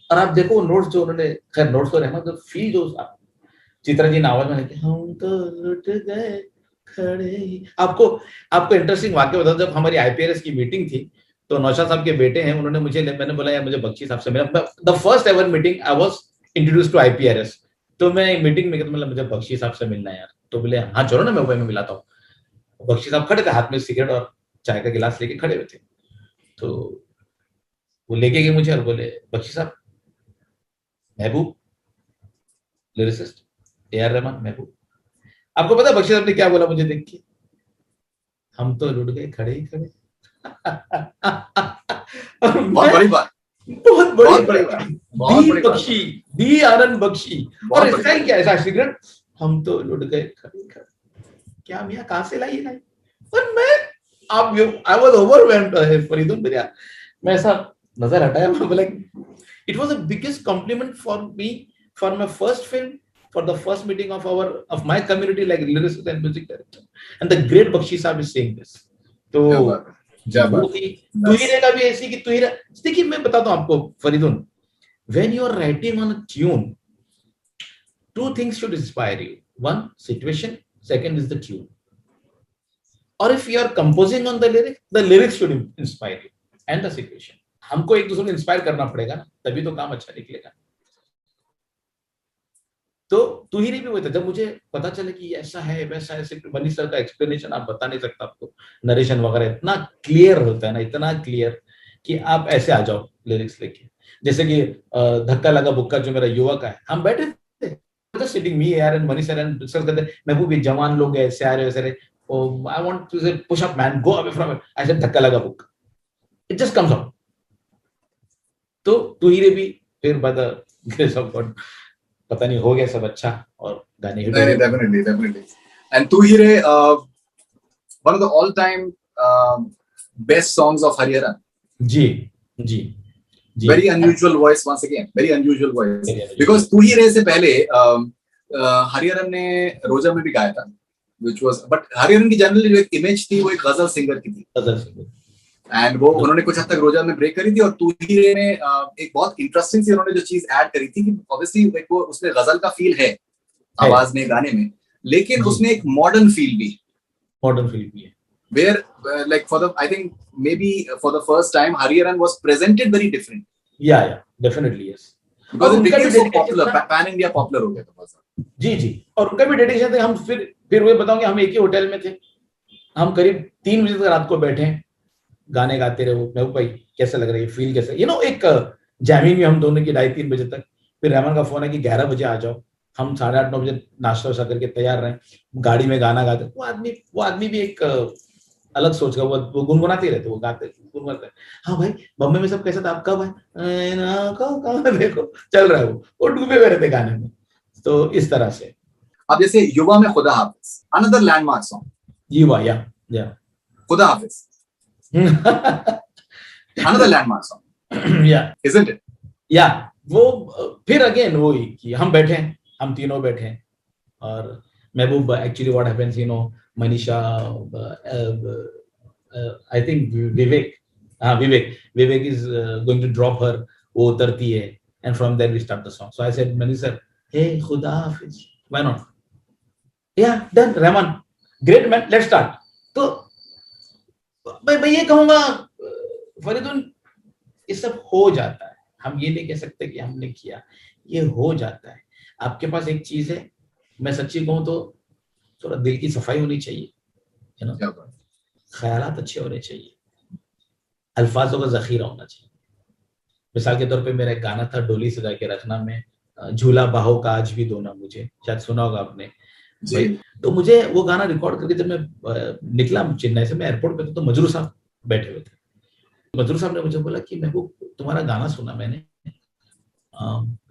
और आप देखो नोट्स जो उन्होंने, खैर नोट्स तो रहना, तो फील जो चित्रा जी ने आवाज में, हम तो लुट गए खड़े. आपको इंटरेस्टिंग वाक्य बताऊं, जब हमारी आईपीआरएस की मीटिंग थी तो नौशाद साहब के बेटे हैं, उन्होंने मैंने बोला यार मुझे बख्शी साहब से मिला. The first ever meeting I was introduced to IPRS. तो मैं मीटिंग में मतलब मुझे बख्शी साहब से मिलना है यार. तो बोले हाँ चलो ना, मैं में मिलाता हूँ. बख्शी साहब खड़े थे, हाथ में सिगरेट और चाय का गिलास लेके खड़े हुए थे. तो वो लेके गए मुझे और बोले, बख्शी साहब, महबूब लिरिसिस्ट ए.आर. रहमान, महबूब. आपको पता बख्शी साहब ने क्या बोला मुझे देख के, हम तो लुट गए खड़े ही खड़े. बहुत बड़ी बात, बहुत बड़ी बात. बख्शी, दी आनंद बख्शी. और स्टाइल क्या ऐसा, सिगरेट, हम तो लुट गए खड़े खड़े. क्या मियां कहां से लाई लाई. और मैं आई वाज ओवरवेल्म्ड फरीदुन. मैं ऐसा नजर हटाया, मैं बोला It was the biggest compliment for me for my first film, for the first meeting of my community, like lyricist and music director. And the great Bakshi Saab is saying this. तो वो थी तुहिरे का भी ऐसी कि तुहिरा, देखिए मैं बताता हूँ आपको फरीदुन, when you are writing on a tune, two things should inspire you. One, situation. Second is the tune. Or if you are composing on the lyrics should inspire you and the situation. हमको एक दूसरे को inspire करना पड़ेगा ना, तभी तो काम अच्छा निकलेगा. तो तुहिरी भी वही था, जब मुझे पता चला कि ऐसा है वैसा है, मनीष सर का एक्सप्लेनेशन आप बता नहीं सकता, आपको नरेशन वगैरह इतना क्लियर होता है ना, इतना क्लियर कि आप ऐसे आ जाओ लिरिक्स लेके. जैसे कि धक्का लगा बुक्का जो मेरा युवा का है, हम बैठे थे just sitting me यार and Manish sir and discuss करते, महबूब ये जवान लोग ऐसे आ रहे वैसे रहे, I want to say push up man, go away from it. I said धक्का लगा बुक्का, it just comes out. तो तुहिरे भी फिर by the grace of God पता नहीं हो गया सब अच्छा और गाने हिट हो गए. Definitely. And तुहिरे one of the all time best songs of Hariharan. Ji. Very unusual voice once again, very unusual voice. Because तुहिरे से पहले हरिहरन ने रोजा में भी गाया था, which was, but हरिहरन की जनरली जो एक इमेज थी वो एक गजल सिंगर की थी. एंड वो उन्होंने कुछ हद तक रोजा में ब्रेक करी थी, और तुहिरे में एक बहुत इंटरेस्टिंग सी उन्होंने जो चीज ऐड करी थी कि ऑब्वियसली वो उसमें गजल का फील है आवाज में, गाने में, लेकिन उसमें एक मॉडर्न फील भी है. Where like for the, I think maybe for the first time Hariharan was presented very different. Yeah, definitely yes. Because it became so popular, pan India popular हो गया था बहुत. जी. और उनका भी डेडिकेशन थे. हम फिर वो बताऊंगे, हम एक ही होटल में थे, हम करीब 3 बजे तक रात को बैठे गाने गाते रहे. महबूब भाई कैसा लग रहा है, फील कैसा, एक जैमिंग में हम दोनों की 2:30 बजे तक. फिर रहमान का फोन है कि 11 बजे आ जाओ. हम 8:30-9 बजे नाश्ता वाश्ता करके तैयार रहे, गाड़ी में गाना गाते. वो आदमी भी एक अलग सोच का, वो गुनगुनाते रहते, वो गाते गुनगुनाते. हाँ भाई बम्बई में सब कैसा था, आप कब है, देखो चल रहा है, वो डूबे हुए रहते गाने में. तो इस तरह से. अब जैसे युवा में खुदा हाफिज, अनदर लैंडमार्क सॉन्ग. युवा, या खुदा हाफिज अनदर लैंडमार्क सॉन्ग, या इजंट इट? या वो फिर अगेन वही कि हम बैठे, हम तीनों बैठे, और महबूब actually what happens, Manisha, I think Vivek is going to drop her, वो उतरती है, and from there we start the song. So I said, Manish sir, hey, खुदा हाफिज, why not? Yeah, done. Rahman, great man, let's start. तो मैं ये कहूँगा फरीदुन, ये सब हो जाता है. हम ये नहीं कह सकते कि हमने किया, ये हो जाता है. आपके पास एक चीज है, मैं सच्ची कहूँ तो थोड़ा दिल की सफाई होनी चाहिए, ख्यालात अच्छे होने चाहिए, अल्फाजों का जखीरा होना चाहिए. मिसाल के तौर पे मेरा एक गाना था डोली सजा के रखना में, झूला बाहों का आज भी दोना, मुझे शायद सुना होगा आपने जी. तो मुझे वो गाना रिकॉर्ड करके जब मैं निकला चेन्नई से, मैं एयरपोर्ट पे तो मजरूर साहब बैठे हुए थे. मजरूर साहब ने मुझे बोला कि मैं वो तुम्हारा गाना सुना मैंने,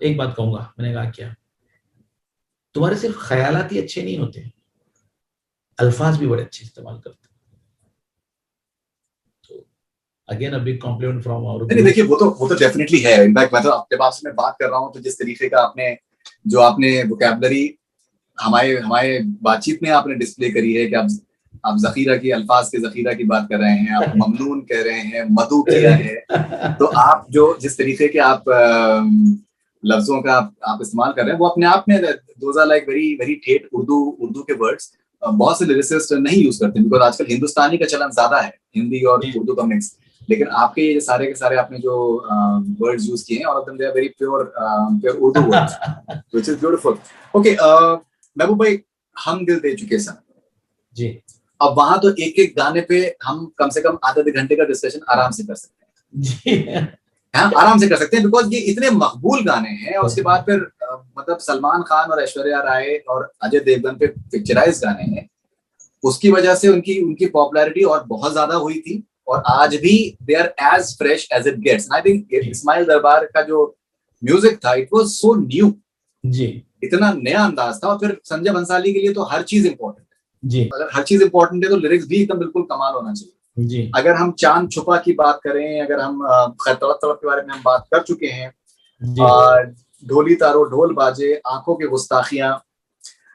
एक बात कहूंगा. मैंने कहा क्या? तुम्हारे सिर्फ ख्यालात ही अच्छे नहीं होते, अल्फाज भी बड़े अच्छे इस्तेमाल करते. तो again a big compliment from our. नहीं देखिए, वो तो डेफिनेटली है. इनफैक्ट मैं तो जब आपसे मैं बात कर रहा हूँ तो जिस तरीके का आपने वोकैबुलरी हमारे बातचीत में आपने डिस्प्ले करी है, कि आप जखीरा की, अल्फाज के जखीरा की बात कर रहे हैं, आप ममनून कह रहे हैं, मधु किया है, तो आप जो जिस तरीके के आप लफ्जों का आप इस्तेमाल कर रहे हैं, वो अपने आप में those are like very very ठेठ उर्दू के वर्ड्स. बहुत से लिरिसिस्ट नहीं यूज करते, बिकॉज आजकल हिंदुस्तानी का चलन ज्यादा है, हिंदी और उर्दू का मिक्स. लेकिन आपके ये सारे के सारे आपने जो वर्ड्स यूज किए हैं, all of them they are very pure Urdu words, which is beautiful. Okay Mehboob भाई, हम दिल दे चुके सन जी. अब वहां तो एक एक गाने पे हम कम से कम आधे घंटे का डिस्कशन आराम से कर सकते हैं जी. हाँ, आराम से कर सकते हैं, बिकॉज ये इतने मकबूल गाने हैं. और उसके बाद फिर मतलब सलमान खान और ऐश्वर्या राय और अजय देवगन पे पिक्चराइज गाने हैं. उसकी वजह से उनकी पॉपुलैरिटी और बहुत ज्यादा हुई थी, और आज भी they are as fresh as it gets. I think Ismail Darbar का जो म्यूजिक था, इट वाज सो न्यू जी, इतना नया अंदाज था. और फिर संजय बंसाली के लिए तो हर चीज इंपॉर्टेंट है जी. अगर हर चीज इंपॉर्टेंट है तो लिरिक्स भी एकदम बिल्कुल कमाल होना चाहिए जी. अगर हम चांद छुपा की बात करें, अगर हम खैर तड़प तड़प के बारे में हम बात कर चुके हैं, जी ढोली तारो ढोल बाजे, आंखों की गुस्ताखियां।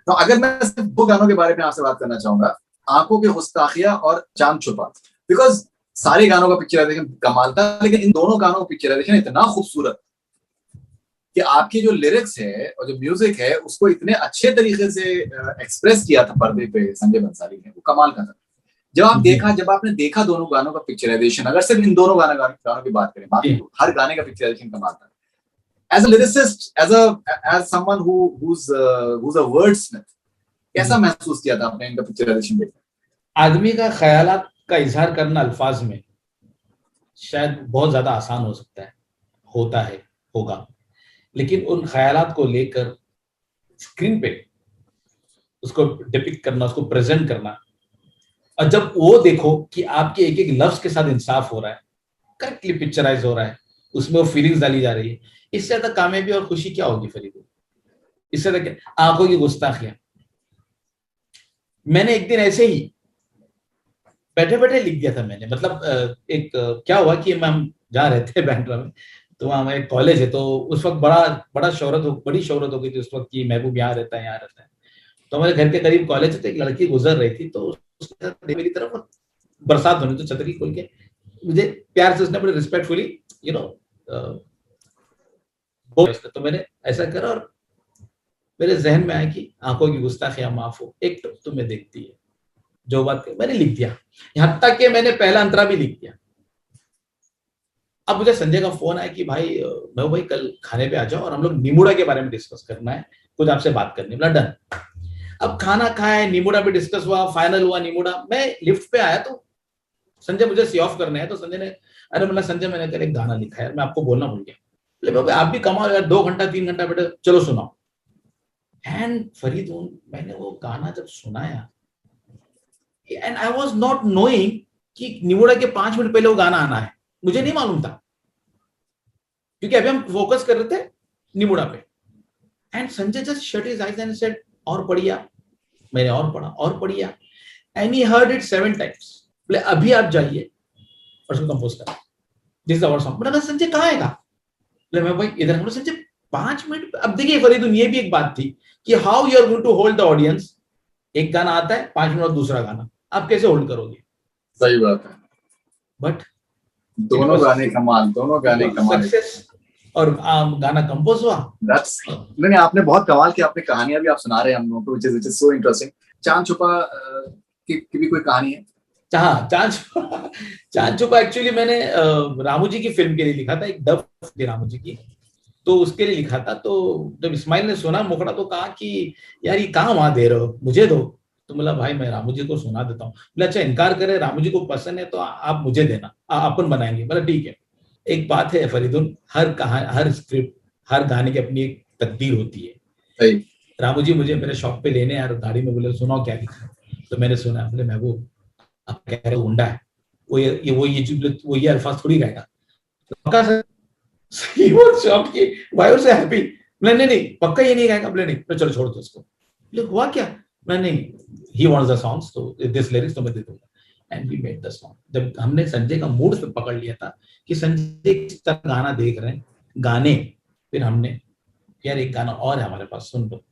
तो अगर मैं सिर्फ दो गानों के बारे में आपसे बात करना चाहूंगा, आंखों की गुस्ताखियां और चांद छुपा, बिकॉज सारे गानों का पिक्चराइजेशन कमाल था, लेकिन इन दोनों गानों का पिक्चराइजेशन इतना खूबसूरत कि आपकी जो लिरिक्स है और जो म्यूजिक है उसको इतने अच्छे तरीके से एक्सप्रेस किया था पर्दे पे संजय बंसाली ने, वो कमाल का था। जी जब आपने देखा दोनों गानों का पिक्चराइजेशन, अगर सिर्फ इन दोनों गानों की बात करें, बाकी जी। हर गाने का पिक्चराइजेशन कमाल था। As a lyricist, as someone who's a wordsmith, कैसा जी। महसूस किया था आपने इनका पिक्चराइजेशन देखकर? आदमी का ख्यालात का इजहार करना अल्फाज में शायद बहुत ज्यादा आसान हो सकता है, होता है, होगा, लेकिन उन ख्यालात को लेकर स्क्रीन पे उसको डिपिक्ट करना, उसको प्रेजेंट करना, और जब वो देखो कि आपके एक एक लफ्ज के साथ इंसाफ हो रहा है, करेक्टली पिक्चराइज हो रहा है, उसमें वो फीलिंग्स डाली जा रही है, इससे ज्यादा कामयाबी और खुशी क्या होगी फरीद? इससे ज्यादा आंखों की गुस्ताखियां। मैंने एक दिन ऐसे ही बैठे बैठे लिख दिया था मैंने, मतलब क्या हुआ कि हम जहाँ रहते हैं बैंड्रा में, तो वहाँ हमारे कॉलेज है, तो उस वक्त बड़ी शोहरत हो गई थी उस वक्त की, महबूब यहाँ रहता है, यहाँ रहता है। तो हमारे घर के करीब कॉलेज है, तो एक लड़की गुजर रही थी, तो उसके साथ मेरी तरफ बरसात होनी, तो छतरी खोल के मुझे प्यार से उसने बड़े रिस्पेक्टफुली यू नो तो मैंने ऐसा करा, और मेरे जहन में आया कि आंखों की गुस्ताखियां माफ हो, एक तो तुम्हें देखती है, जो बात मैंने लिख दिया, यहां तक कि मैंने पहला अंतरा भी लिख दिया। अब मुझे संजय का फोन आया कि भाई मैं भाई कल खाने पे आ जाओ और हम लोग निमुड़ा के बारे में डिस्कस करना है, कुछ आपसे बात करनी है। बोला डन। अब खाना खाए, निमुड़ा पे डिस्कस हुआ, फाइनल हुआ निमुड़ा। मैं लिफ्ट पे आया तो संजय मुझे सी ऑफ करने है, तो संजय ने, अरे मतलब संजय मैंने कल एक गाना लिखा है, मैं आपको बोलना भूल गया। बोले आप भी कमाओ यार, 2 घंटा 3 घंटा बेटे, चलो सुनाओ। एंड फरीद, मैंने वो गाना जब सुनाया, and I was not knowing कि निमुड़ा के 5 मिनट पहले वो गाना आना है, मुझे नहीं मालूम था, क्योंकि अभी हम फोकस कर रहे थे निमुड़ा पे। And Sanjay just shut his eyes and said, और पढ़िया। मैंने और पढ़ा और पढ़िया, and he heard it 7 times. बोले अभी आप जाइए और उसको कंपोज कर, दिस इज आवर सॉन्ग। मैंने कहा संजय कहाँ आएगा? बोले मैं भाई इधर। बोले संजय 5 मिनट। अब देखिए फरीदुन, ये भी एक बात थी कि how you are going to hold the audience. एक गाना आता है 5 मिनट और दूसरा गाना, आप कैसे होल्ड करोगे? सही बात है, बट दोनों गाने कमाल। सक्सेस, और गाना कंपोज हुआ। नहीं, आपने बहुत कमाल की आपने कहानियां भी आप सुना रहे हैं हम लोगों को, which is so interesting। चांद छुपा की भी कोई कहानी है? हाँ, चांद छुपा एक्चुअली मैंने रामू जी की फिल्म के लिए लिखा था, एक डब थी रामू जी की, तो उसके लिए लिखा था। तो जब इस्माइल ने सुना मुखड़ा, तो कहा कि यार ये कहाँ वहां दे रहे हो, मुझे दो। तो बोला भाई मैं रामू जी को सुना देता हूँ। बोला अच्छा, इनकार करे, रामू जी को पसंद है तो आप मुझे देना, अपन बनाएंगे। बोला ठीक है। एक बात है फरीदुन, हर कहानी, हर स्क्रिप्ट, हर गाने की अपनी एक तकदीर होती है। सही। रामू जी मुझे मेरे शॉप पे लेने यार गाड़ी में, बोले सुनाओ क्या लिखा। तो मैंने सुना। बोले महबूब आप कह रहे हो गुंडा है, वो ये अल्फाज थोड़ी रहेगा। पक्का सर? he was shocked कि why was so happy? नहीं पक्का ये नहीं गाएगा। बोले नहीं, तो चलो छोड़ दो इसको। बोले हुआ क्या? नहीं, he wants the songs, तो this lyrics तो मैं दे दूंगा। And we made the song। जब हमने संजय का मूड पे पकड़ लिया था कि संजय किस तरह गाना देख रहे हैं, गाने, फिर हमने यार एक गाना और है हमारे पास, सुन लो।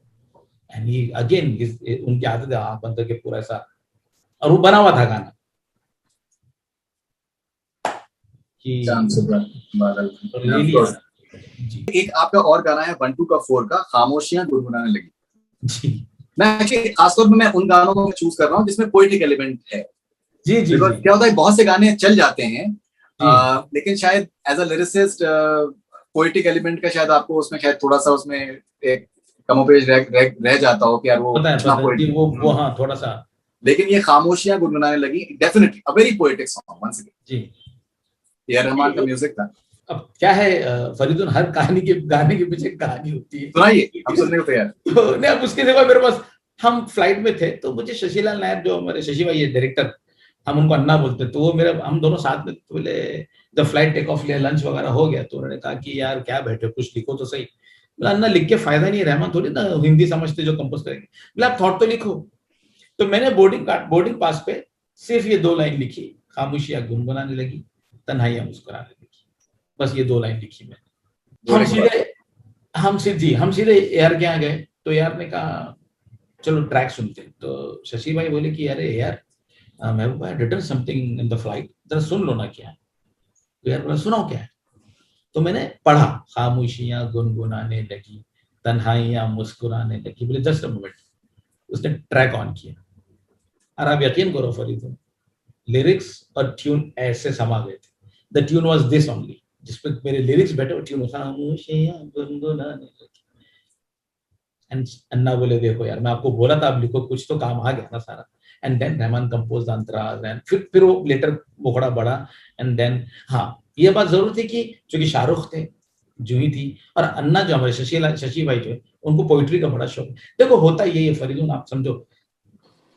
एंड ही अगेन, उनकी आदत है आंख बंद करके पूरा ऐसा, और वो बना हुआ था गाना कि चांद छुपा बादल। तो ले लिया जी। एक आपका और गाना है 1 2 का 4 का, खामोशियां गुनगुनाने लगी। जी मैं एक्चुअली खासतौर पे मैं उन गानों को चूज कर रहा हूँ जिसमें पोएटिक एलिमेंट है। जी जी जी क्या होता है, बहुत से गाने चल जाते हैं, लेकिन शायद as a lyricist poetic element का शायद आपको उसमें शायद थोड़ा सा उसमें एक कमोपेश रह जाता हो कि यार वो पता है वो हाँ थोड़ा सा। लेकिन ये खामोशियां गुनगुनाने लगी, definitely a very poetic song once again. जी, ए आर रहमान का म्यूजिक था। अब क्या है फरीदुन, हर कहानी के गाने के पीछे कहानी होती है। सुनाइए, हम सुनने को तैयार। तो नहीं, अब उसके सिवा मेरे पास, हम फ्लाइट में थे तो मुझे शशिलाल नायर, जो हमारे शशि भाई है डायरेक्टर, हम उनको अन्ना बोलते, तो वो मेरे, हम दोनों साथ में, तो बोले जब फ्लाइट टेक ऑफ लिया, लंच वगैरह हो गया, तो उन्होंने कहा कि यार क्या बैठे, कुछ लिखो तो सही। बोला अन्ना लिख के फायदा नहीं, रहमान थोड़ी ना हिंदी समझते जो कंपोज करेंगे। बोला आप थॉट तो लिखो। तो मैंने बोर्डिंग पास पे सिर्फ ये 2 लाइन लिखी, खामोशियां गुनगुनाने लगी, तन्हाइयां मुस्कुराने लगी, बस ये 2 लाइन लिखी मैंने। हम सीधे एआर के यहाँ गए, तो एआर ने कहा चलो ट्रैक सुनते हैं। तो शशि भाई बोले कि अरे यार महबूब भाई written something in the flight, जरा सुन लो ना क्या है। तो यार बोला सुनाओ क्या है। तो मैंने पढ़ा, खामोशियां गुनगुनाने लगी, तन्हाइयां मुस्कुराने लगी। बोले जस्ट अ मोमेंट। उसने ट्रैक ऑन किया और आप यकीन करो फरीद, लिरिक्स और ट्यून ऐसे समा गए थे। The tune was this only, जिसपे मेरे लिरिक्स बैठे और ट्यून खामोशियां गुनगुनाने लगी। एंड अन्ना बोले देखो यार मैं आपको बोला था आप लिखो, कुछ तो काम आ गया ना सारा। And then Rahman compose the अंतराज, एंड फिर वो लेटर मुखड़ा बढ़ा। एंड देन हाँ ये बात जरूर थी कि चूंकि शाहरुख थे, जूही थी, और अन्ना जो हमारे शशि भाई जो है उनको पोइट्री का बड़ा शौक है। देखो होता यही है फरीदून, आप समझो,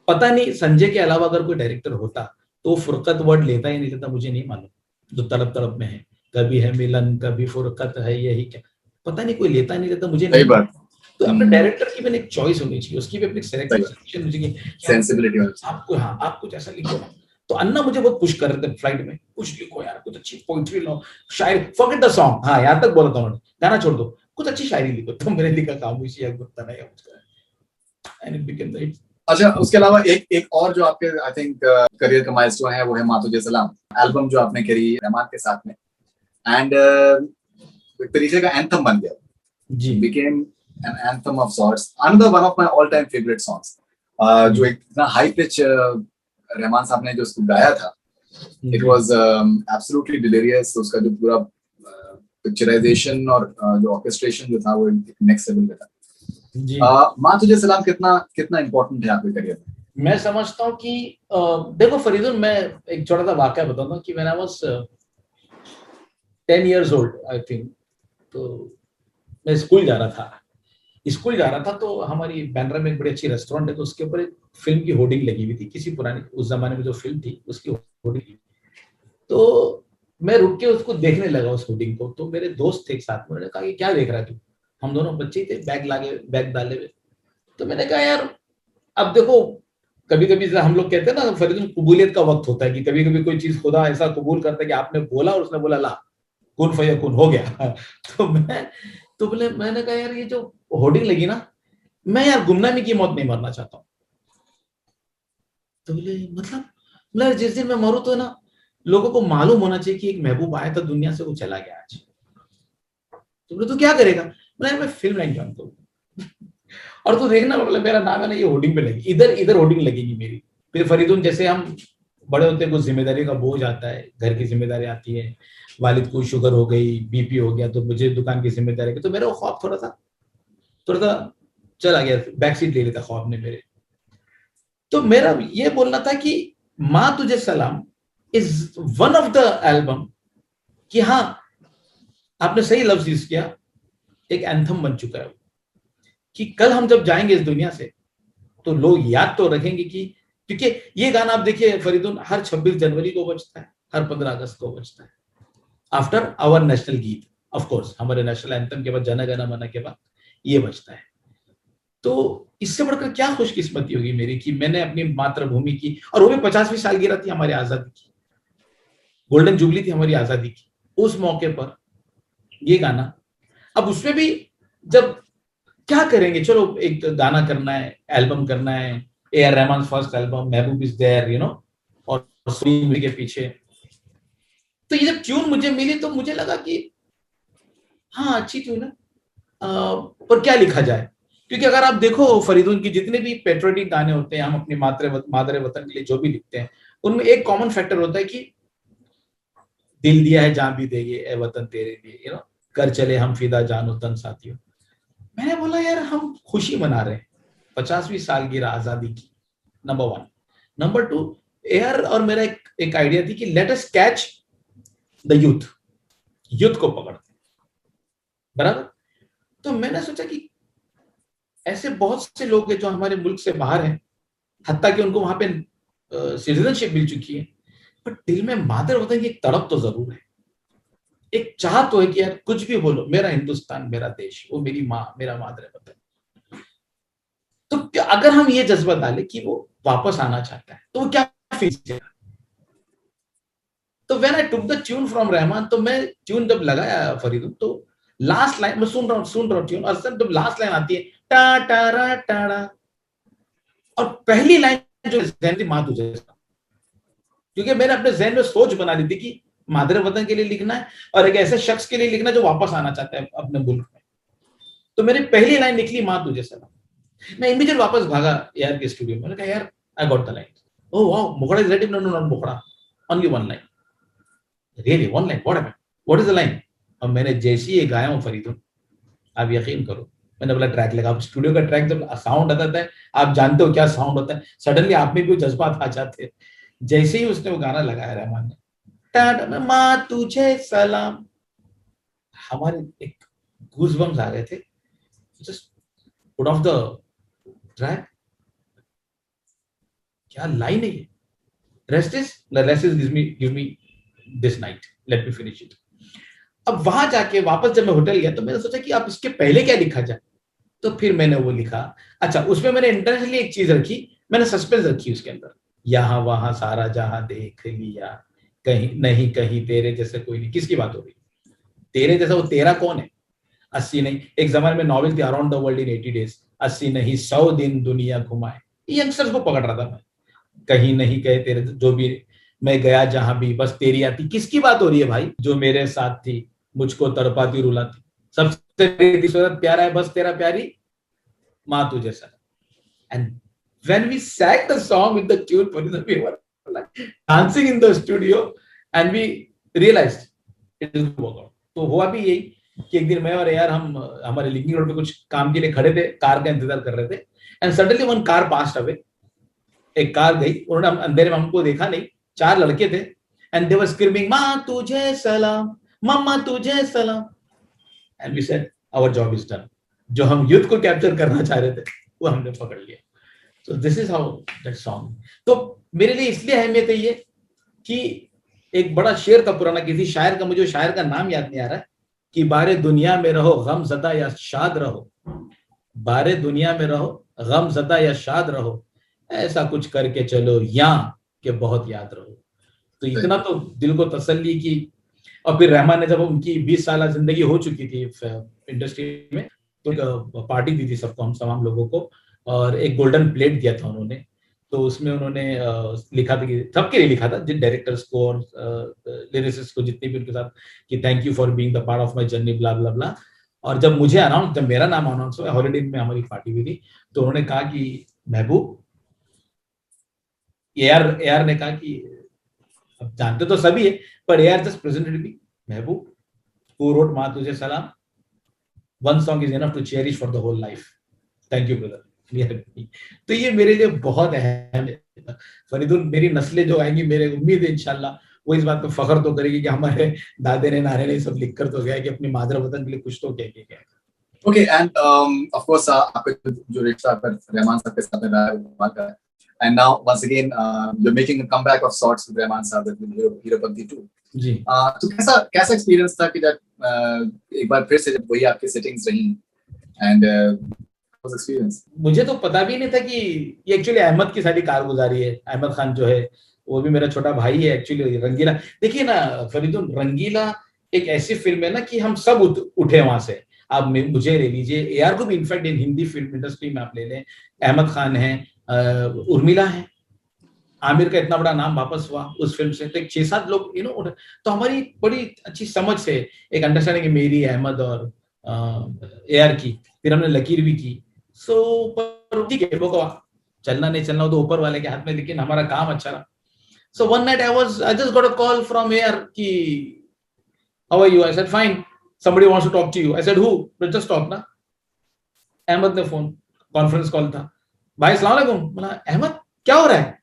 पता नहीं संजय के अलावा अगर कोई डायरेक्टर होता तो वो फुरकत वर्ड लेता ही नहीं लेता, मुझे नहीं मालूम, जो तड़प तड़प में है, कभी है मिलन कभी फुरकत है यही क्या, पता नहीं कोई लेता नहीं लेता, मुझे नहीं बात। तो अपने डायरेक्टर की भी एक चॉइस होनी चाहिए, उसकी भी अपनी सिलेक्शन चाहिए, सेंसिबिलिटी होनी चाहिए। आपको हाँ आप कुछ ऐसा लिखो ना। तो अन्ना मुझे बहुत पुश कर रहे थे फ्लाइट में, कुछ लिखो यार, कुछ अच्छी poetry low, Shayari, forget the song, हाँ यहाँ तक बोला था उन्होंने, गाना छोड़ दो, कुछ अच्छी शायरी लिखो। तो मैंने लिखा खामोशी गुप्ता नहीं and it became the hit. अच्छा, उसके अलावा एक और जो आपके आई थिंक करियर का माइलस्टोन है वो है माँ तुझे सलाम, एल्बम जो आपने करी रहमान के साथ में, एंड एक तरीके का एंथम बन गया जी, became an anthem of sorts, another one of my all time favorite songs, जो एक इतना हाई पिच रहमान साहब ने जो उसको गाया था, it was absolutely delirious। उसका जो पूरा पिक्चराइजेशन और जो ऑर्केस्ट्रेशन जो था वो नेक्स्ट लेवल पे था जी। माँ तुझे सलाम कितना इम्पोर्टेंट है आपके करियर में? मैं समझता हूँ कि देखो फरीदुल, मैं एक छोटा सा वाकया बताता हूँ कि मैंने was 10 years old I think, तो मैं स्कूल जा रहा था तो हमारी बैंड्रा में एक बड़ी अच्छी रेस्टोरेंट है, तो उसके ऊपर एक फिल्म की होर्डिंग लगी हुई थी, किसी पुरानी उस जमाने में जो फिल्म थी उसकी होर्डिंग। तो मैं रुक के उसको देखने लगा उस होर्डिंग को। तो मेरे दोस्त थे एक साथ में, उन्होंने कहा कि क्या देख रहा है तू, हम दोनों बच्चे थे, बैग डाले हुए। तो मैंने कहा यार अब देखो, कभी कभी हम लोग कहते हैं ना फरीदुल, कबूलियत का वक्त होता है कि कभी कभी कोई चीज खुदा ऐसा कबूल करता है कि आपने बोला और उसने बोला ला कुन फयकुन हो गया। तो बोले, मैंने कहा यार ये जो होर्डिंग लगी ना, मैं यार गुमनामी की मौत नहीं मरना चाहता हूँ। तो बोले मतलब जिस दिन मैं मरूं तो ना लोगों को मालूम होना चाहिए कि एक महबूब आया था दुनिया से, वो चला गया आज। तो बोले तू क्या करेगा? बोले मैं फिल्म लाइन ज्वाइन करूंगा। और तू देखना, मतलब मेरा नाम है ना ये होर्डिंग पे लगी, इधर होर्डिंग लगेगी मेरी। फिर फरीदुन जैसे हम बड़े होते हैं कुछ जिम्मेदारी का बोझ आता है, घर की जिम्मेदारी आती है, वालिद को शुगर हो गई, बीपी हो गया, तो मुझे दुकान की जिम्मेदारी, तो मेरा ख्वाब थोड़ा सा चला गया, बैक सीट ले लेता ख्वाब ने मेरे। तो मेरा ये बोलना था कि माँ तुझे सलाम is one of the album, कि हाँ आपने सही लफ्ज यूज किया, एक एंथम बन चुका है कि कल हम जब जाएंगे इस दुनिया से तो लोग याद तो रखेंगे कि, क्योंकि ये गाना आप देखिए फरीदुन हर 26 जनवरी को बजता है, हर 15 अगस्त को बजता है, आफ्टर आवर नेशनल गीत, ऑफ कोर्स हमारे नेशनल एंथम के बाद जन गण मन के बाद ये बजता है। तो इससे बढ़कर क्या खुशकिस्मती होगी मेरी कि मैंने अपनी मातृभूमि की, और वो भी 50वीं सालगिरह थी हमारी आजादी की, गोल्डन जुबली थी हमारी आजादी की, उस मौके पर ये गाना। अब उसमें भी जब क्या करेंगे, चलो एक गाना करना है, एल्बम करना है, AR. Rahman first album, Mehboob is there, you know, और सुनील के पीछे। तो ये जब ट्यून मुझे मिली तो मुझे लगा कि हाँ अच्छी ट्यून है, पर क्या लिखा जाए। क्योंकि अगर आप देखो फरीदुन की जितने भी पेट्रियोटिक गाने होते हैं, हम अपनी मादरे वतन के लिए जो भी लिखते हैं, उनमें एक कॉमन फैक्टर होता है कि दिल दिया है जान भी देंगे ए वतन तेरे लिए, यू नो, कर चले हम फिदा जानो तन साथियों। मैंने बोला यार हम खुशी मना रहे हैं 50वीं सालगिरह आजादी की, नंबर 1। नंबर 2, एयर और मेरा एक आइडिया थी कि let us catch the youth को पकड़ते, बराबर। तो मैंने सोचा कि ऐसे बहुत से लोग हैं जो हमारे मुल्क से बाहर हैं, हत्ता कि उनको वहां पे सिटीजनशिप मिल चुकी है, पर दिल में मादर वतन की एक तड़प तो जरूर है, एक चाह तो है कि यार कुछ भी बोलो, मेरा हिंदुस्तान, मेरा देश, वो मेरी माँ, मेरा मादर वतन। तो अगर हम ये जज्बा डालें कि वो वापस आना चाहता है तो वो क्या फील करेगा। तो when I took the tune from Rahman, तो मैं ट्यून जब लगाया फरीदुल, तो लास्ट लाइन मैं सुन रहा हूँ और जब लास्ट लाइन आती है टा टारा टाड़ा, और पहली लाइन जो जहन थी माँ तुझे, क्योंकि मैंने अपने जहन में सोच बना ली थी कि मादरे वतन के लिए लिखना है और एक ऐसे शख्स के लिए लिखना जो वापस आना चाहता है अपने मुल्क में। तो मेरी पहली लाइन निकली माँ तुझे सलाम। मैं इमीडिएट वापस भागा यार के स्टूडियो में, मैंने कहा यार I got the line, oh wow मुखड़ा is ready, no no not मुखड़ा, only one line, really one line, what is the line. और मैंने जैसे ही गाया हूँ फरीदुन, आप यकीन करो, मैंने बोला ट्रैक लगा, स्टूडियो का ट्रैक जब साउंड आता है आप जानते हो क्या साउंड होता है, सडनली आप में भी जज्बात आ जाते हैं। जैसे ही उसने वो गाना लगाया रहमान ने, माँ तुझे सलाम, हमारे एक गूज़बम्स आ गए थे, just put off the track, क्या लाइन है ये, rest is give me this night, let me finish it. अब वहां जाके वापस जब मैं होटल गया तो मैंने सोचा कि आप इसके पहले क्या लिखा जाए, तो फिर मैंने वो लिखा। अच्छा, उसमें मैंने इंटेंशनली एक चीज रखी, मैंने सस्पेंस रखी उसके अंदर, यहाँ वहां सारा जहां देख लिया, कहीं नहीं कहीं तेरे जैसे कोई नहीं। किसकी बात हो रही, तेरे जैसा, वो तेरा कौन है, 80 नहीं, एक जमाने में नॉवेल थी around the world in 80 days, 80 नहीं 100 दिन दुनिया घुमाए, यंगस्टर्स को पकड़ रहा था मैं। कहीं नहीं कहे तेरे, जो भी मैं गया जहां भी बस तेरी आती। किसकी बात हो रही है भाई, जो मेरे साथ थी मुझको तड़पाती रुलाती, सबसे तेरी सूरत प्यारा है बस तेरा प्यारी माँ तुझे सलाम। And when we sang the song with the tune, we were like dancing in the studio and we realized it is work out. तो हुआ भी यही कि एक दिन मैं और यार हम हमारे लिंकिंग रोड पे कुछ काम के लिए खड़े थे, कार का इंतजार कर रहे थे, and suddenly one car passed away, एक कार गई, उन्होंने अंधेरे में हमको देखा नहीं, 4 लड़के थे एंड दे वर स्क्रीमिंग माँ तुझे सलाम, मम्मा तुझे सलाम, and we said our job is done. जो हम यूथ को कैप्चर करना चाह रहे थे वो हमने पकड़ लिया। So this is how that song। तो मेरे लिए इसलिए अहमियत है ये कि एक बड़ा शेर था पुराना, किसी शायर का, मुझे शायर का नाम याद नहीं आ रहा है, कि बारे दुनिया में रहो गम ज़दा या शाद रहो, बारे दुनिया में रहो गम ज़दा या शाद रहो, ऐसा कुछ करके चलो या कि बहुत याद रहो। तो इतना तो दिल को तसल्ली की। और फिर रहमान ने जब उनकी 20 साल जिंदगी हो चुकी थी इंडस्ट्री में, तो पार्टी दी थी सबको, हम तमाम लोगों को, और एक गोल्डन प्लेट दिया था उन्होंने। तो उसमें उन्होंने लिखा था कि सबके लिए लिखा था, जिन डायरेक्टर्स को और लिरिसिस्ट को, जितने भी उनके साथ, कि thank you for being the part of my journey blah blah blah. और जब मुझे अनाउंस, जब मेरा नाम अनाउंस हुआ, हॉलिडे में हमारी पार्टी हुई थी, तो उन्होंने कहा कि महबूब, एआर ने कहा कि अब जानते तो सभी है, पर AR just presented me, Mehboob who wrote माँ तुझे सलाम, one song is enough to cherish for the whole life, thank you brother. तो ये मेरे लिए बहुत अहम है। फरीदुन, मेरी नस्लें जो आएंगी, मेरे उम्मीद है इंशाल्लाह वो इस बात पे फख्र तो करेगी कि हमारे दादे ने, नाने ने सब लिख कर तो गया कि अपनी मादर वतन के लिए कुछ तो कह के गया। ओके, एंड ऑफ कोर्स आपका जो रिश्ता आपका रहमान साहब के साथ रहा है वो बात है, and now once again you are making a comeback of sorts with Rahman साहब विद हीरोपंती 2 जी। तो कैसा एक्सपीरियंस था कि जब एक बार फिर से जब वही आपकी सेटिंग्स रही, एंड मुझे तो पता भी नहीं था कि ये एक्चुअली अहमद की सारी कारगुजारी है। अहमद खान जो है वो भी मेरा छोटा भाई है एक्चुअली। रंगीला, देखिए ना फरीदुन, रंगीला एक ऐसी फिल्म है ना कि हम सब उठे वहां से। आप मुझे ले लीजिए, एआर को भी, in fact in Hindi film industry में आप ले लें, अहमद खान है, उर्मिला है, आमिर का इतना बड़ा नाम वापस हुआ उस फिल्म से, तो 6-7 लोग तो हमारी बड़ी अच्छी समझ से एक अंडरस्टैंडिंग है मेरी, अहमद और एआर की। फिर हमने लकीर भी की। सो ठीक है, वो चलना नहीं चलना तो ऊपर वाले के हाथ में, लेकिन हमारा काम अच्छा रहा। So one night I just got a call from AR कि how are you? I said fine. Somebody wants to talk to you. I said who? Let's just talk ना। अहमद ने फोन, कॉन्फ्रेंस कॉल था, भाई अस्सलाम वालेकुम। बोला अहमद क्या हो रहा है?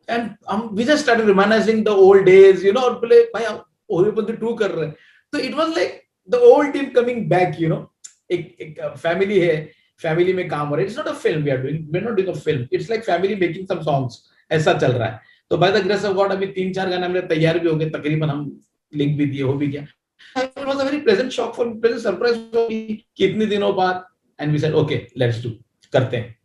And we just started reminiscing the old days, और बोले भाई हीरोपंती 2 कर रहे हैं। तो it was like the old team coming back, एक फैमिली है, फैमिली में काम हो रहा है। It's not a film we are not doing a film, it's like family making some songs, ऐसा चल रहा है। तो by the grace of God अभी 3-4 गाने मेरे तैयार भी हो गए तकरीबन, हम लिंक भी दिए, हो भी गया। It was a very pleasant shock for me, pleasant surprise कि इतने दिनों बाद, and we said okay let's do, करते हैं।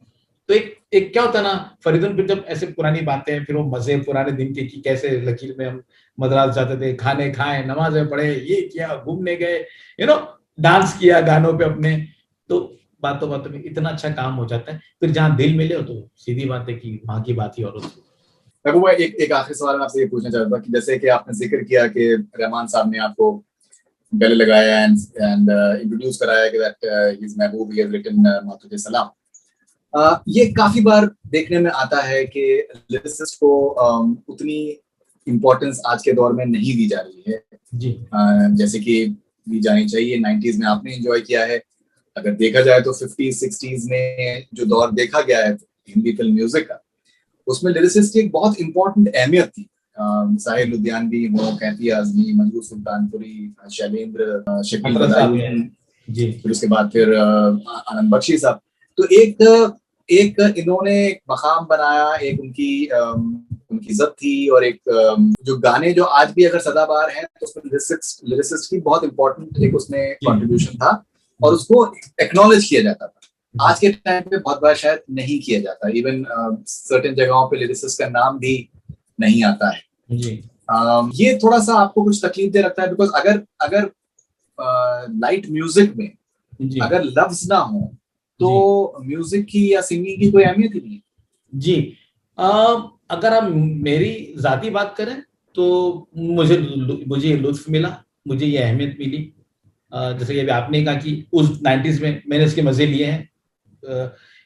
तो एक क्या होता ना फरीदुन, फिर जब ऐसे पुरानी बातें, फिर वो मजे पुराने दिन के, कि कैसे लकीर में हम मद्रास जाते थे, खाने खाए, नमाजें पढ़े, ये किया, घूमने गए, डांस किया गानों पे अपने, तो बातों बातों में इतना अच्छा काम हो जाता है। फिर जहाँ दिल मिले हो तो सीधी बात है कि वहां की बात ही और होती है। महबूबा, एक आखिरी सवाल मैं आपसे ये पूछना चाहता था कि जैसे कि आपने जिक्र किया कि रहमान साहब ने आपको गले लगाया एंड इंट्रोड्यूस कराया कि that he is Mehboob, he has written मातुके सलाम। ये काफी बार देखने में आता है कि लिरिसिस्ट को उतनी इम्पोर्टेंस आज के दौर में नहीं दी जा रही है जी जैसे कि दी जानी चाहिए। 90s में आपने एंजॉय किया है, अगर देखा जाए तो 50s 60s में जो दौर देखा गया है हिंदी फिल्म म्यूजिक का, उसमें लिरिसिस्ट की एक बहुत इंपॉर्टेंट अहमियत थी। साहिर लुधियानवी हो, कैफी आजमी, मंजूर सुल्तानपुरी, शैलेंद्र, शकील खतरा साहब है। बदायूं, जी फिर उसके बाद फिर आनंद बख्शी साहब। तो एक इन्होंने एक मकाम बनाया, एक उनकी उनकी इज्जत थी, और एक जो गाने जो आज भी अगर सदाबहार हैं तो उसमें लिरिसिस्ट की बहुत इंपॉर्टेंट एक उसमें कंट्रीब्यूशन था और उसको एक्नॉलेज किया जाता था। आज के टाइम पे बहुत बार शायद नहीं किया जाता, इवन सर्टेन जगहों पे लिरिसिस्ट का नाम भी नहीं आता है। जी ये थोड़ा सा आपको कुछ तकलीफ दे रखता है? बिकॉज अगर अगर लाइट म्यूजिक में जी अगर लफ्ज ना हो जी तो म्यूजिक की या सिंगिंग की कोई अहमियत ही नहीं है। जी अगर आप मेरी जाती बात करें तो मुझे मुझे ये लुत्फ मिला, मुझे ये अहमियत मिली। जैसे कि अभी आपने कहा कि उस 90s में मैंने इसके मजे लिए हैं,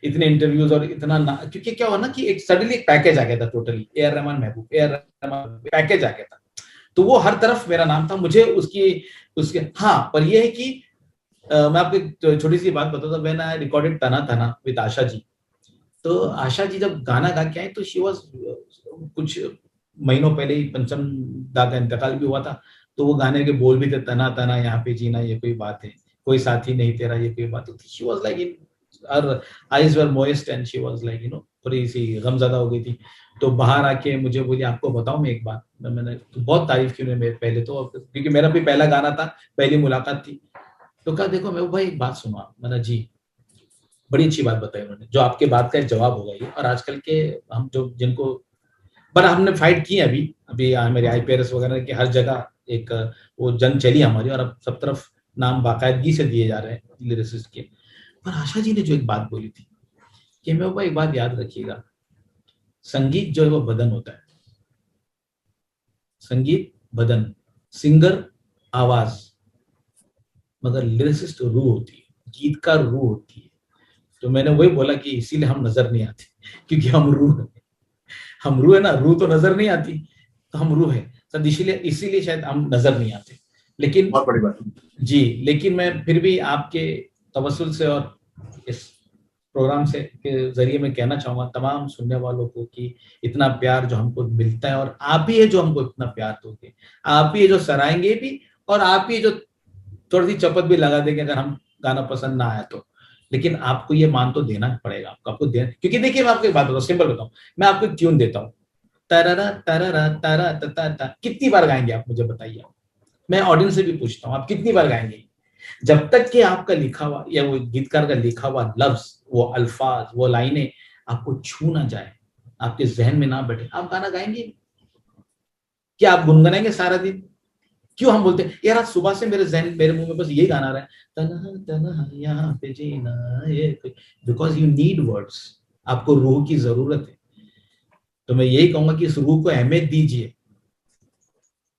इतने इंटरव्यूज और इतना क्योंकि क्या हुआ ना कि एक सडनली एक पैकेज आ गया था, टोटली ए आर रहमान महबूब, ए आर रहमान पैकेज आ गया था, तो वो हर तरफ मेरा नाम था, मुझे उसके हाँ। पर ये है कि मैं आपको एक छोटी सी बात बताता हूँ। व्हेन आई रिकॉर्डेड तना तना विद आशा जी, तो आशा जी जब गाना गा के आई तो शी वाज, कुछ महीनों पहले ही पंचम दा का इंतकाल भी हुआ था, तो वो गाने के बोल भी थे, तना तना यहाँ पे जीना ये कोई बात है, कोई साथी नहीं तेरा ये कोई बात है। She was like in, her eyes were moist and she was like थोड़ी सी गमज़दा हो गई थी। तो बाहर आके मुझे बोली आपको बताऊं मैं एक बात, मैंने तो बहुत तारीफ की उन्होंने पहले तो, क्योंकि मेरा भी पहला गाना था, पहली मुलाकात थी। तो कहा देखो मैं भाई एक बात सुनो आप। मैंने जी, बड़ी अच्छी बात बताई उन्होंने, जो आपके बात का एक जवाब होगा ये। और आजकल के हम जो जिनको, पर हमने फाइट की अभी अभी मेरे आईपीआरएस वगैरह की हर जगह एक वो जंग चली हमारी, और अब सब तरफ नाम बाकायदगी से दिए जा रहे हैं लिरिसिस्ट के। पर आशा जी ने जो एक बात बोली थी कि मैं वो एक बात याद रखिएगा, संगीत जो है वो बदन होता है, संगीत बदन, सिंगर आवाज, मगर लिरिसिस्ट रूह होती है, गीतकार रूह होती है। तो मैंने वही बोला कि इसीलिए हम नजर नहीं आते, क्योंकि हम रूह है, हम रूह है ना, रूह तो नजर नहीं आती, तो हम रूह है सर, इसीलिए इसीलिए शायद हम नजर नहीं आते। लेकिन बहुत बड़ी बात। जी, लेकिन मैं फिर भी आपके तवस्सुल से और इस प्रोग्राम से के जरिए मैं कहना चाहूंगा तमाम सुनने वालों को कि इतना प्यार जो हमको मिलता है, और आप ही है जो हमको इतना प्यार दोगे, आप ही है जो सराहेंगे भी, और आप ही जो थोड़ी सी चपत भी लगा देंगे अगर हम गाना पसंद ना आया तो। लेकिन आपको ये मान तो देना पड़ेगा, आपको देना, क्योंकि देखिए मैं आपको एक बात बताऊं, सिंपल बताऊं, मैं आपको एक ट्यून देता हूँ, तररा तररा तरा तता ता, कितनी बार गाएंगे आप मुझे बताइए। मैं ऑडियंस से भी पूछता हूँ आप कितनी बार गाएंगे? जब तक कि आपका लिखा हुआ या वो गीतकार का लिखा हुआ लफ्ज, वो अल्फाज, वो लाइनें आपको छू ना जाए, आपके जहन में ना बैठे, आप गाना गाएंगे? क्या आप गुनगुनाएंगे सारा दिन? क्यों हम बोलते हैं यार आज सुबह से मेरे जहन, मेरे मुंह में बस ये गाना आ रहा है, तन्हा तन्हा यहाँ पे जीना ये, बिकॉज यू नीड वर्ड्स, आपको रूह की जरूरत है। तो मैं यही कहूंगा कि इस रूह को अहमियत दीजिए।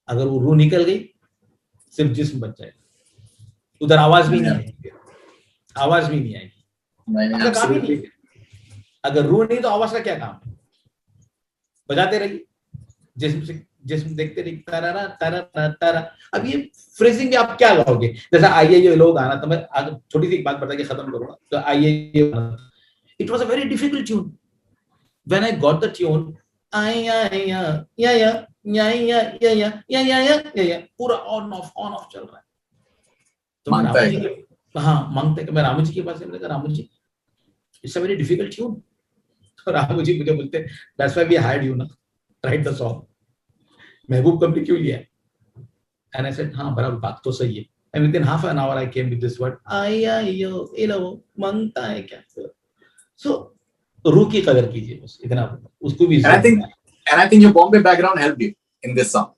अगर वो रूह निकल गई सिर्फ जिस्म बच जाएगा, उधर आवाज भी नहीं आएगी, आवाज भी नहीं आएगी, आपका काम ही नहीं है। अगर रूह नहीं तो आवाज का क्या काम है? बजाते रहिए, जिस्म से जिस्म देखते रहिए, तारा तारा तारा। अब ये फ्रेजिंग भी आप क्या गाओगे? जैसे आइए ये लोग आना, तो मैं छोटी सी एक बात बता के खत्म करूंगा। तो आइए ये, it was a very difficult tune. When I got the tune, आया या या या या या या या या, पूरा ऑन ऑफ चल रहा है। तो मैं रामू जी के, हाँ मांगते, मैं रामू जी के पास, मैंने कहा Ramu ji it's a very difficult tune. तो रामू जी मुझे बोलते that's why we hired you ना, write the song, Mehboob company क्यों लिया है? एंड आई सेड हाँ बराबर, बात तो सही है। And with in half an hour I came with this word, आया यो इलो, मांगता है क्या? सो रूह की कदर कीजिए, बस इतना, उसको भी and I think your Bombay background helped you in this song.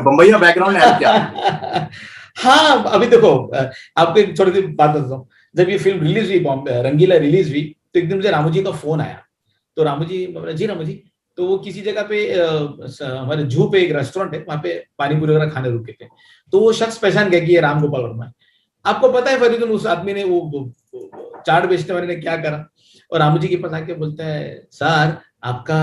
Bambaiya background ने हेल्प किया। हाँ अभी देखो, आपको एक छोटी सी बात बताता हूँ। जब ये फिल्म रिलीज हुई, बॉम्बे रंगीला रिलीज हुई, तो एक दिन मुझे रामू जी का फोन आया। तो रामू जी, जी रामू जी, तो वो किसी जगह पे हमारे जू पे एक रेस्टोरेंट है, वहां पे पानी पूरी वगैरह खाने रुके थे। तो वो शख्स पहचान गया कि ये राम गोपाल वर्मा है। आपको पता है फरीदुल, उस आदमी ने वो चाट बेचने वाले ने क्या करा? और रामू जी के पास आके बोलता है, सर आपका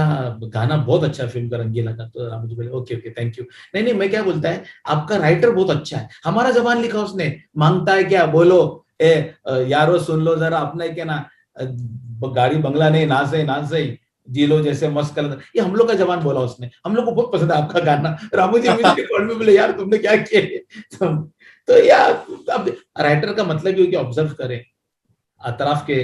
गाना बहुत अच्छा है फिल्म का रंगीला का। तो रामू जी बोले, ओके ओके थैंक यू। नहीं नहीं, मैं क्या बोलता है, आपका राइटर बहुत अच्छा है, हमारा जबान लिखा उसने, मांगता है क्या बोलो, ए यारो सुन लो जरा अपना क्या ना, गाड़ी बंगला नहीं, नाचे नाचे जी लो जैसे मस्त कलर, ये हम लोग का जबान बोला उसने, हम लोग को बहुत पसंद है आपका गाना। रामू जी म्यूजिक वर्ल्ड में बोले, यार तुमने क्या किया? तो यार, अब राइटर का मतलब ये कि ऑब्जर्व करें अतराफ के।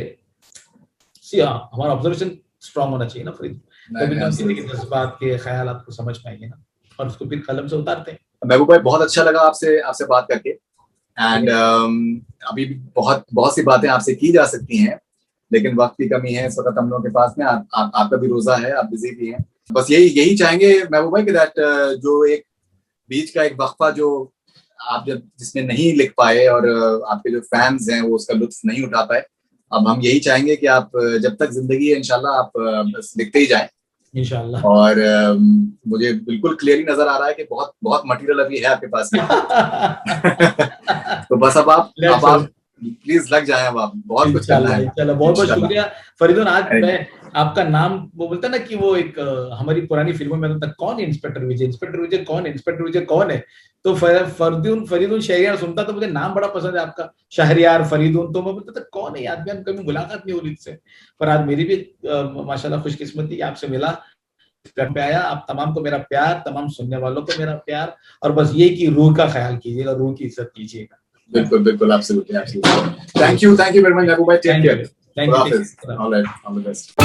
हमारा ऑब्जर्वेशन स्ट्रांग होना चाहिए ना फरीद, तभी तो हम किसी के जज्बात के ख्याल आपको समझ पाएंगे ना, और उसको फिर कलम से उतारते हैं। महबूब भाई, बहुत अच्छा लगा आपसे आपसे बात करके। एंड अभी भी बहुत बहुत सी बातें आपसे की जा सकती हैं, लेकिन वक्त की कमी है इस वक्त हम लोगों के पास में। आपका भी रोजा है, आप बिजी भी हैं। बस यही यही चाहेंगे महबूब भाई कि दैट जो एक बीच का एक वक्फा जो आप जब जिसमें नहीं लिख पाए और आपके जो फैंस हैं वो उसका लुत्फ नहीं उठा पाए, अब हम यही चाहेंगे कि आप जब तक जिंदगी है इंशाल्लाह आप बस लिखते ही जाएं। इंशाल्लाह। और मुझे बिल्कुल क्लियरली नजर आ रहा है कि बहुत बहुत मटेरियल अभी है आपके पास में। तो बस अब आप प्लीज लग जाएं, अब आप बहुत कुछ करना है। इंशाल्लाह, बहुत बहुत शुक्रिया फरीदुन। आज मैं आपका नाम, वो बोलता ना कि वो एक हमारी पुरानी फिल्मों में होता, कौन इंस्पेक्टर विजय, इंस्पेक्टर विजय कौन है, इंस्पेक्टर विजय कौन है? तो फरीदुन फरीदुन शहरियार सुनता, तो मुझे नाम बड़ा पसंद है आपका, शहरियार फरीदुन। तो मैं बोलता था कौन है ये आदमी, हम कभी मुलाकात नहीं हुई इससे। पर आज मेरी भी माशाल्लाह खुशकिस्मती, आपसे मिला, घर पे आया। आप तमाम को मेरा प्यार, तमाम सुनने वालों को मेरा प्यार, और बस ये कि रूह का ख्याल कीजिएगा, रूह की इज्जत कीजिएगा। बिल्कुल बिल्कुल, absolutely absolutely. Thank you very much Mehboob भाई, take care, thank you, alright, all the best.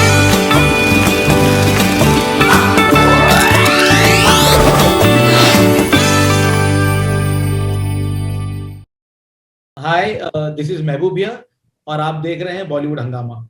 Hi, this is Mehboob here, और आप देख रहे हैं बॉलीवुड हंगामा।